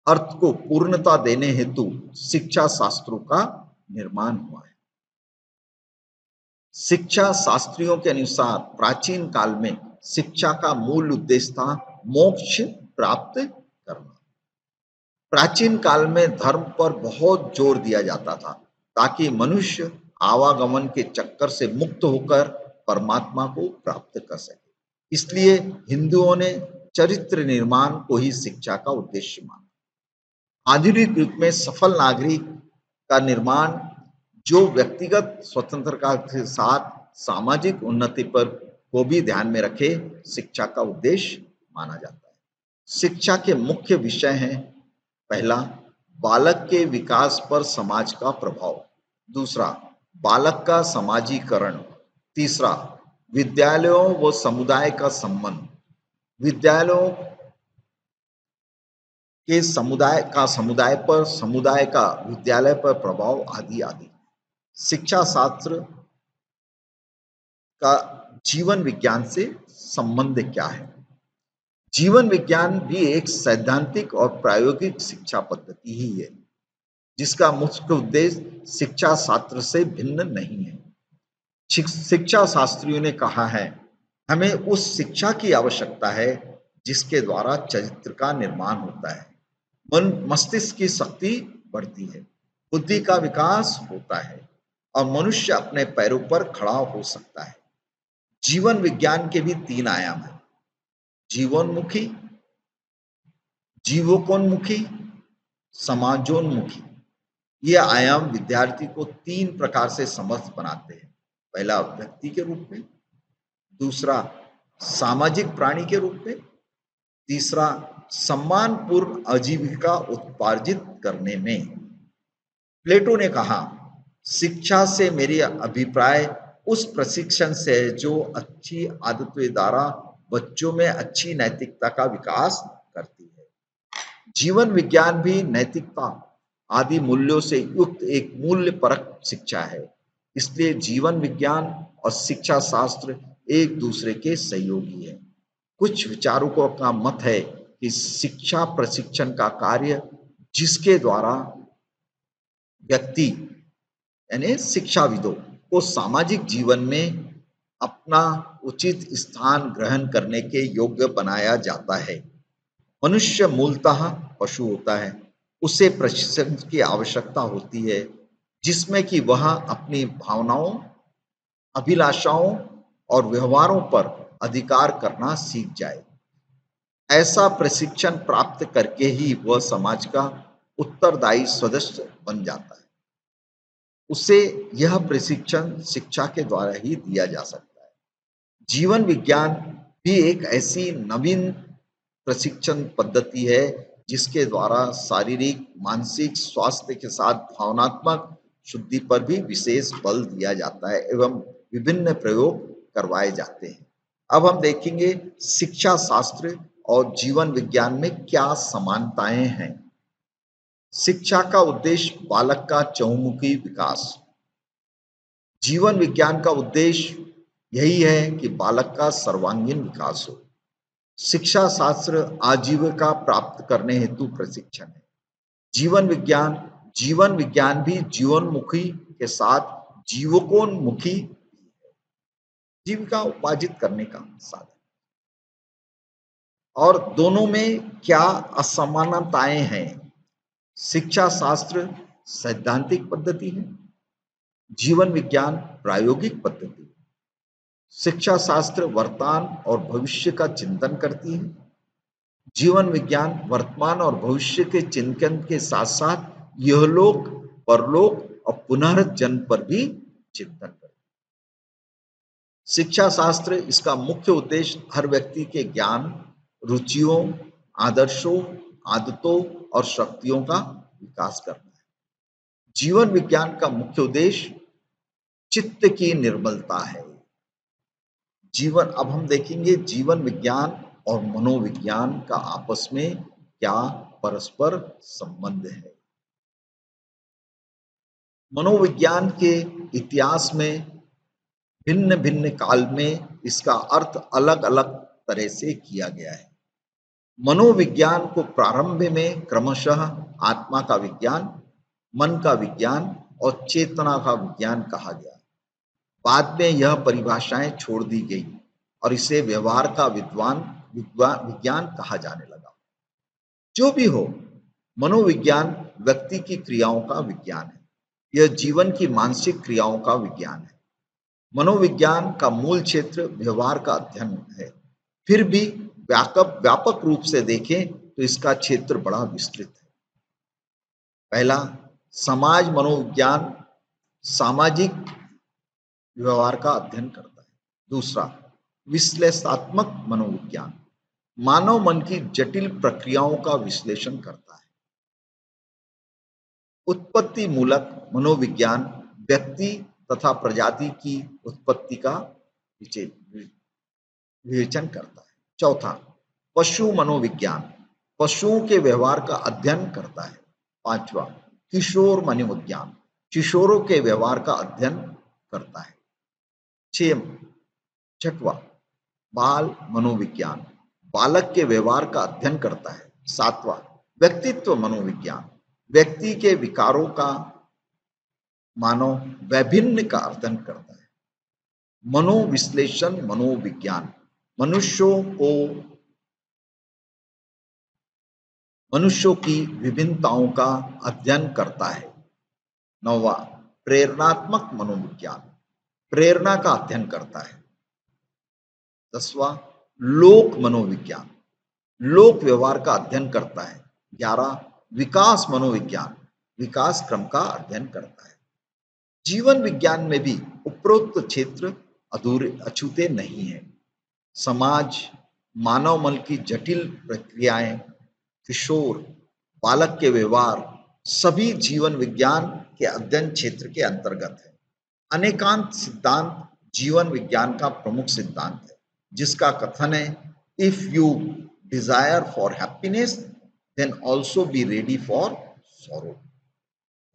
अर्थ को पूर्णता देने हेतु शिक्षा शास्त्रों का निर्माण हुआ है। शिक्षा शास्त्रियों के अनुसार प्राचीन काल में शिक्षा का मूल उद्देश्य था मोक्ष प्राप्त करना। प्राचीन काल में धर्म पर बहुत जोर दिया जाता था ताकि मनुष्य आवागमन के चक्कर से मुक्त होकर परमात्मा को प्राप्त कर सके। इसलिए हिंदुओं ने चरित्र निर्माण को ही शिक्षा का उद्देश्य माना। आधुनिक युग में सफल नागरिक का निर्माण जो व्यक्तिगत स्वतंत्रता के साथ सामाजिक उन्नति पर को भी ध्यान में रखे शिक्षा का उद्देश्य माना जाता है। शिक्षा के मुख्य विषय हैं: पहला, बालक के विकास पर समाज का प्रभाव। दूसरा, बालक का समाजीकरण। तीसरा, विद्यालयों व समुदाय का संबंध। विद्यालयों के समुदाय पर, समुदाय का विद्यालय पर प्रभाव आदि आदि। शिक्षा शास्त्र का जीवन विज्ञान से संबंध क्या है? जीवन विज्ञान भी एक सैद्धांतिक और प्रायोगिक शिक्षा पद्धति ही है जिसका मुख्य उद्देश्य शिक्षा शास्त्र से भिन्न नहीं है। शिक्षा शास्त्रियों ने कहा है, हमें उस शिक्षा की आवश्यकता है जिसके द्वारा चरित्र का निर्माण होता है, मन मस्तिष्क की शक्ति बढ़ती है, बुद्धि का विकास होता है और मनुष्य अपने पैरों पर खड़ा हो सकता है। जीवन विज्ञान के भी 3 आयाम हैं: जीवोन्मुखी, जीवकोन्मुखी, समाजोन्मुखी। ये आयाम विद्यार्थी को 3 प्रकार से समर्थ बनाते हैं। पहला, व्यक्ति के रूप में। दूसरा, सामाजिक प्राणी के रूप में। तीसरा, सम्मानपूर्ण आजीविका उत्पार्जित करने में। प्लेटो ने कहा, शिक्षा से मेरी अभिप्राय उस प्रशिक्षण से है जो अच्छी आदतों द्वारा बच्चों में अच्छी नैतिकता का विकास करती है। जीवन विज्ञान भी नैतिकता आदि मूल्यों से युक्त एक मूल्य परक शिक्षा है। इसलिए जीवन विज्ञान और शिक्षा शास्त्र एक दूसरे के सहयोगी है। कुछ विचारकों का मत है कि शिक्षा प्रशिक्षण का कार्य जिसके द्वारा व्यक्ति यानी शिक्षाविदों को सामाजिक जीवन में अपना उचित स्थान ग्रहण करने के योग्य बनाया जाता है। मनुष्य मूलतः पशु होता है, उसे प्रशिक्षण की आवश्यकता होती है जिसमें कि वह अपनी भावनाओं, अभिलाषाओं और व्यवहारों पर अधिकार करना सीख जाए। ऐसा प्रशिक्षण प्राप्त करके ही वह समाज का उत्तरदायी सदस्य बन जाता है। उसे यह प्रशिक्षण शिक्षा के द्वारा ही दिया जा सकता है। जीवन विज्ञान भी एक ऐसी नवीन प्रशिक्षण पद्धति है जिसके द्वारा शारीरिक, मानसिक स्वास्थ्य के साथ भावनात्मक शुद्धि पर भी विशेष बल दिया जाता है एवं विभिन्न प्रयोग करवाए जाते हैं। अब हम देखेंगे शिक्षा शास्त्र और जीवन विज्ञान में क्या समानताएं हैं। शिक्षा का उद्देश्य बालक का चहुमुखी विकास। जीवन विज्ञान का उद्देश्य यही है कि बालक का सर्वांगीण विकास हो। शिक्षा शास्त्र आजीविका प्राप्त करने हेतु प्रशिक्षण है। जीवन विज्ञान भी जीवनमुखी के साथ जीवकोन्मुखी, जीविका उपार्जित करने का साधन। और दोनों में क्या असमानताएं हैं? शिक्षा शास्त्र सैद्धांतिक पद्धति है, जीवन विज्ञान प्रायोगिक पद्धति। शिक्षा शास्त्र वर्तमान और भविष्य का चिंतन करती है। जीवन विज्ञान वर्तमान और भविष्य के चिंतन के साथ साथ यहलोक, परलोक और पुनर्जन्म पर भी चिंतन करती है। शिक्षा शास्त्र इसका मुख्य उद्देश्य हर व्यक्ति के ज्ञान, रुचियों, आदर्शों, आदतों और शक्तियों का विकास करना है। जीवन विज्ञान का मुख्य उद्देश्य चित्त की निर्मलता है। जीवन, अब हम देखेंगे जीवन विज्ञान और मनोविज्ञान का आपस में क्या परस्पर संबंध है। मनोविज्ञान के इतिहास में भिन्न भिन्न काल में इसका अर्थ अलग अलग तरह से किया गया है। मनोविज्ञान को प्रारंभ में क्रमशः आत्मा का विज्ञान, मन का विज्ञान और चेतना का विज्ञान कहा गया। बाद में यह परिभाषाएं छोड़ दी गई और इसे व्यवहार का विज्ञान कहा जाने लगा। जो भी हो, मनोविज्ञान व्यक्ति की क्रियाओं का विज्ञान है। यह जीवन की मानसिक क्रियाओं का विज्ञान है। मनोविज्ञान का मूल क्षेत्र व्यवहार का अध्ययन है। फिर भी व्यापक रूप से देखें तो इसका क्षेत्र बड़ा विस्तृत है। पहला, समाज मनोविज्ञान सामाजिक व्यवहार का अध्ययन करता है। दूसरा, विश्लेषणात्मक मनोविज्ञान मानव मन की जटिल प्रक्रियाओं का विश्लेषण करता है। उत्पत्ति मूलक मनोविज्ञान व्यक्ति तथा प्रजाति की उत्पत्ति का विवेचन करता है। चौथा, पशु मनोविज्ञान पशुओं के व्यवहार का अध्ययन करता है। पांचवा, किशोर मनोविज्ञान किशोरों के व्यवहार का अध्ययन करता है। छठवा, बाल मनोविज्ञान बालक के व्यवहार का अध्ययन करता है। सातवां, व्यक्तित्व मनोविज्ञान व्यक्ति के विकारों का मानव वैभिन्न का अध्ययन करता है। मनोविश्लेषण मनोविज्ञान मनुष्यों की विभिन्नताओं का अध्ययन करता है। नौवां, प्रेरणात्मक मनोविज्ञान प्रेरणा का अध्ययन करता है। 10वां, लोक मनोविज्ञान लोक व्यवहार का अध्ययन करता है। 11, विकास मनोविज्ञान विकास क्रम का अध्ययन करता है। जीवन विज्ञान में भी उपरोक्त क्षेत्र अछूते नहीं है। समाज, मानव मन की जटिल प्रक्रियाएं, किशोर, बालक के व्यवहार सभी जीवन विज्ञान के अध्ययन क्षेत्र के अंतर्गत है। अनेकांत सिद्धांत जीवन विज्ञान का प्रमुख सिद्धांत है, जिसका कथन है, if you desire for happiness then also be ready for sorrow,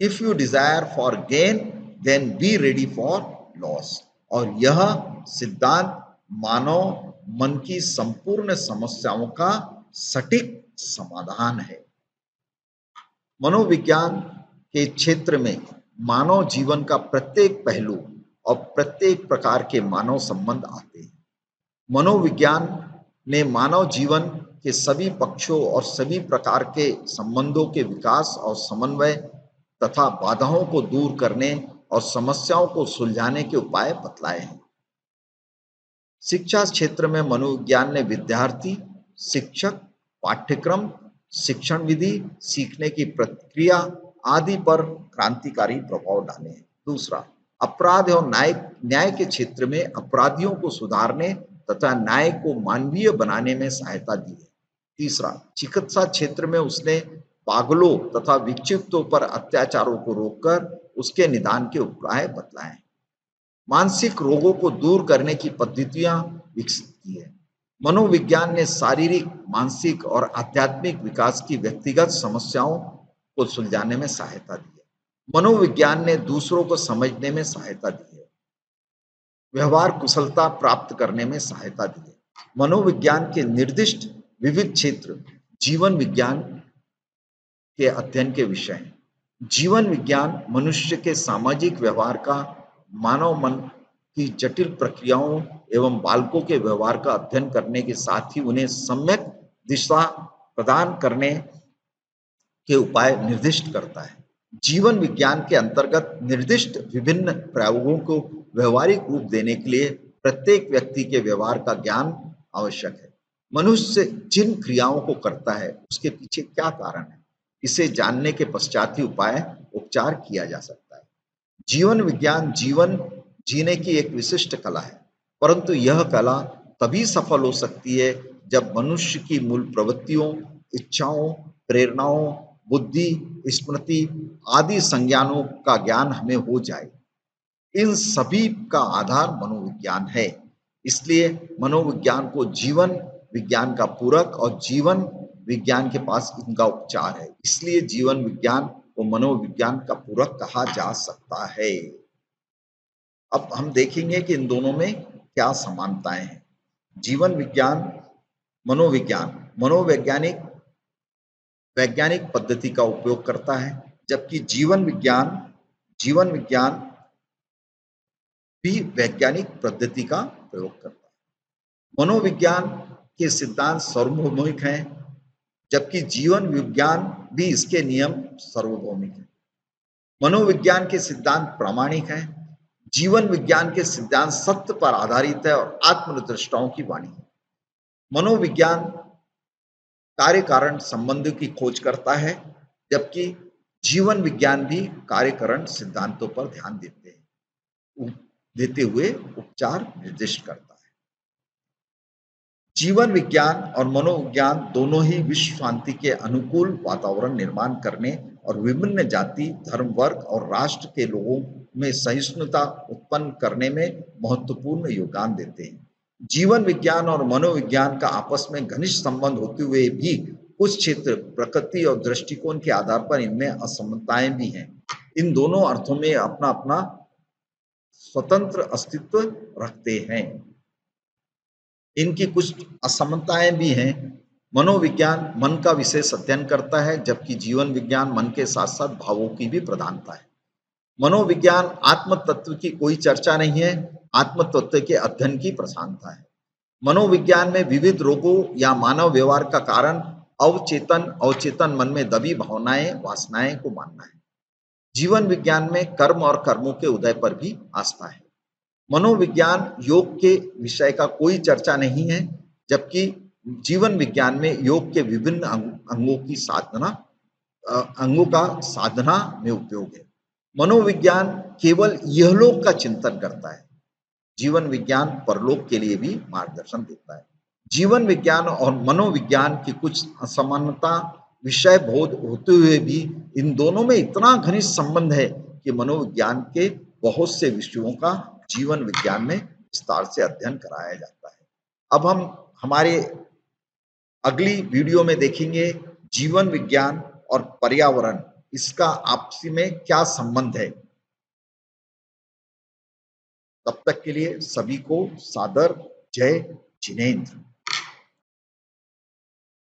if you desire for gain then be ready for loss. और यह सिद्धांत मानव मन की संपूर्ण समस्याओं का सटीक समाधान है। मनोविज्ञान के क्षेत्र में मानव जीवन का प्रत्येक पहलू और प्रत्येक प्रकार के मानव संबंध आते हैं। मनोविज्ञान ने मानव जीवन के सभी पक्षों और सभी प्रकार के संबंधों के विकास और समन्वय तथा बाधाओं को दूर करने और समस्याओं को सुलझाने के उपाय बतलाए हैं। शिक्षा क्षेत्र में मनोविज्ञान ने विद्यार्थी, शिक्षक, पाठ्यक्रम, शिक्षण विधि, सीखने की प्रक्रिया आदि पर क्रांतिकारी प्रभाव डाले हैं। दूसरा, अपराध और न्याय के क्षेत्र में अपराधियों को सुधारने तथा न्याय को मानवीय बनाने में सहायता दी है। तीसरा, चिकित्सा क्षेत्र में उसने पागलों तथा विक्षिप्तों पर अत्याचारों को रोककर उसके निदान के उपाय बतलाए। मानसिक रोगों को दूर करने की पद्धतियां विकसित की है। मनोविज्ञान ने शारीरिक, मानसिक और आध्यात्मिक विकास की व्यक्तिगत समस्याओं को सुलझाने में सहायता दी है। मनोविज्ञान ने दूसरों को समझने में सहायता दी है, व्यवहार कुशलता प्राप्त करने में सहायता दी है। मनोविज्ञान के निर्दिष्ट विविध क्षेत्र जीवन विज्ञान के अध्ययन के विषय हैं। जीवन विज्ञान मनुष्य के सामाजिक व्यवहार का, मानव मन की जटिल प्रक्रियाओं एवं बालकों के व्यवहार का अध्ययन करने के साथ ही उन्हें सम्यक दिशा प्रदान करने के उपाय निर्दिष्ट करता है। जीवन विज्ञान के अंतर्गत निर्दिष्ट विभिन्न प्रयोगों को व्यवहारिक रूप देने के लिए प्रत्येक व्यक्ति के व्यवहार का ज्ञान आवश्यक है। मनुष्य जिन क्रियाओं को करता है उसके पीछे क्या कारण है, इसे जानने के पश्चात ही उपचार किया जा सकता है। जीवन विज्ञान जीवन जीने की एक विशिष्ट कला है, परंतु यह कला तभी सफल हो सकती है जब मनुष्य की मूल प्रवृत्तियों, इच्छाओं, प्रेरणाओं, बुद्धि, स्मृति आदि संज्ञानों का ज्ञान हमें हो जाए। इन सभी का आधार मनोविज्ञान है। इसलिए मनोविज्ञान को जीवन विज्ञान का पूरक और जीवन विज्ञान के पास इनका उपचार है। इसलिए जीवन विज्ञान को मनोविज्ञान का पूरक कहा जा सकता है। अब हम देखेंगे कि इन दोनों में क्या समानताएं हैं। जीवन विज्ञान, मनोविज्ञान, मनोवैज्ञानिक वैज्ञानिक पद्धति का उपयोग करता है, जबकि जीवन विज्ञान भी वैज्ञानिक पद्धति का प्रयोग करता है। मनोविज्ञान के सिद्धांत सार्वभौमिक हैं, जबकि जीवन विज्ञान भी इसके नियम सार्वभौमिक हैं। मनोविज्ञान के सिद्धांत प्रामाणिक हैं, जीवन विज्ञान के सिद्धांत सत्य पर आधारित है और आत्मनिर्दिष्टाओं की वाणी है। मनोविज्ञान कार्य कारण संबंध की खोज करता है, जबकि जीवन विज्ञान भी कार्य कारण सिद्धांतों पर ध्यान देते हुए उपचार निर्दिष्ट करता है। जीवन विज्ञान और मनोविज्ञान दोनों ही विश्व शांति के अनुकूल वातावरण निर्माण करने और विभिन्न जाति, धर्म, वर्ग और राष्ट्र के लोगों में सहिष्णुता उत्पन्न करने में महत्वपूर्ण योगदान देते हैं। जीवन विज्ञान और मनोविज्ञान का आपस में घनिष्ठ संबंध होते हुए भी कुछ क्षेत्र, प्रकृति और दृष्टिकोण के आधार पर इनमें असमानताएं भी हैं। इन दोनों अर्थों में अपना अपना स्वतंत्र अस्तित्व रखते हैं। इनकी कुछ असमानताएं भी हैं। मनोविज्ञान मन का विशेष अध्ययन करता है, जबकि जीवन विज्ञान मन के साथ साथ भावों की भी प्रधानता है। मनोविज्ञान आत्म तत्व की कोई चर्चा नहीं है, आत्म तत्व के अध्ययन की प्रधानता है। मनोविज्ञान में विविध रोगों या मानव व्यवहार का कारण अवचेतन मन में दबी भावनाएं, वासनाएं को मानना है। जीवन विज्ञान में कर्म और कर्मों के उदय पर भी आस्था है। मनोविज्ञान योग के विषय का कोई चर्चा नहीं है, जबकि जीवन विज्ञान में योग के विभिन्न अंगों का साधना में उपयोग है। मनोविज्ञान केवल यहलोक का चिंतन करता है, जीवन विज्ञान परलोक के लिए भी मार्गदर्शन देता है। जीवन विज्ञान और मनोविज्ञान की कुछ असमानता विषय बोध होते हुए भी इन दोनों में इतना घनिष्ठ संबंध है कि मनोविज्ञान के बहुत से विषयों का जीवन विज्ञान में विस्तार से अध्ययन कराया जाता है। अब हम हमारे अगली वीडियो में देखेंगे जीवन विज्ञान और पर्यावरण, इसका आपसी में क्या संबंध है। तब तक के लिए सभी को सादर जय जिनेंद्र।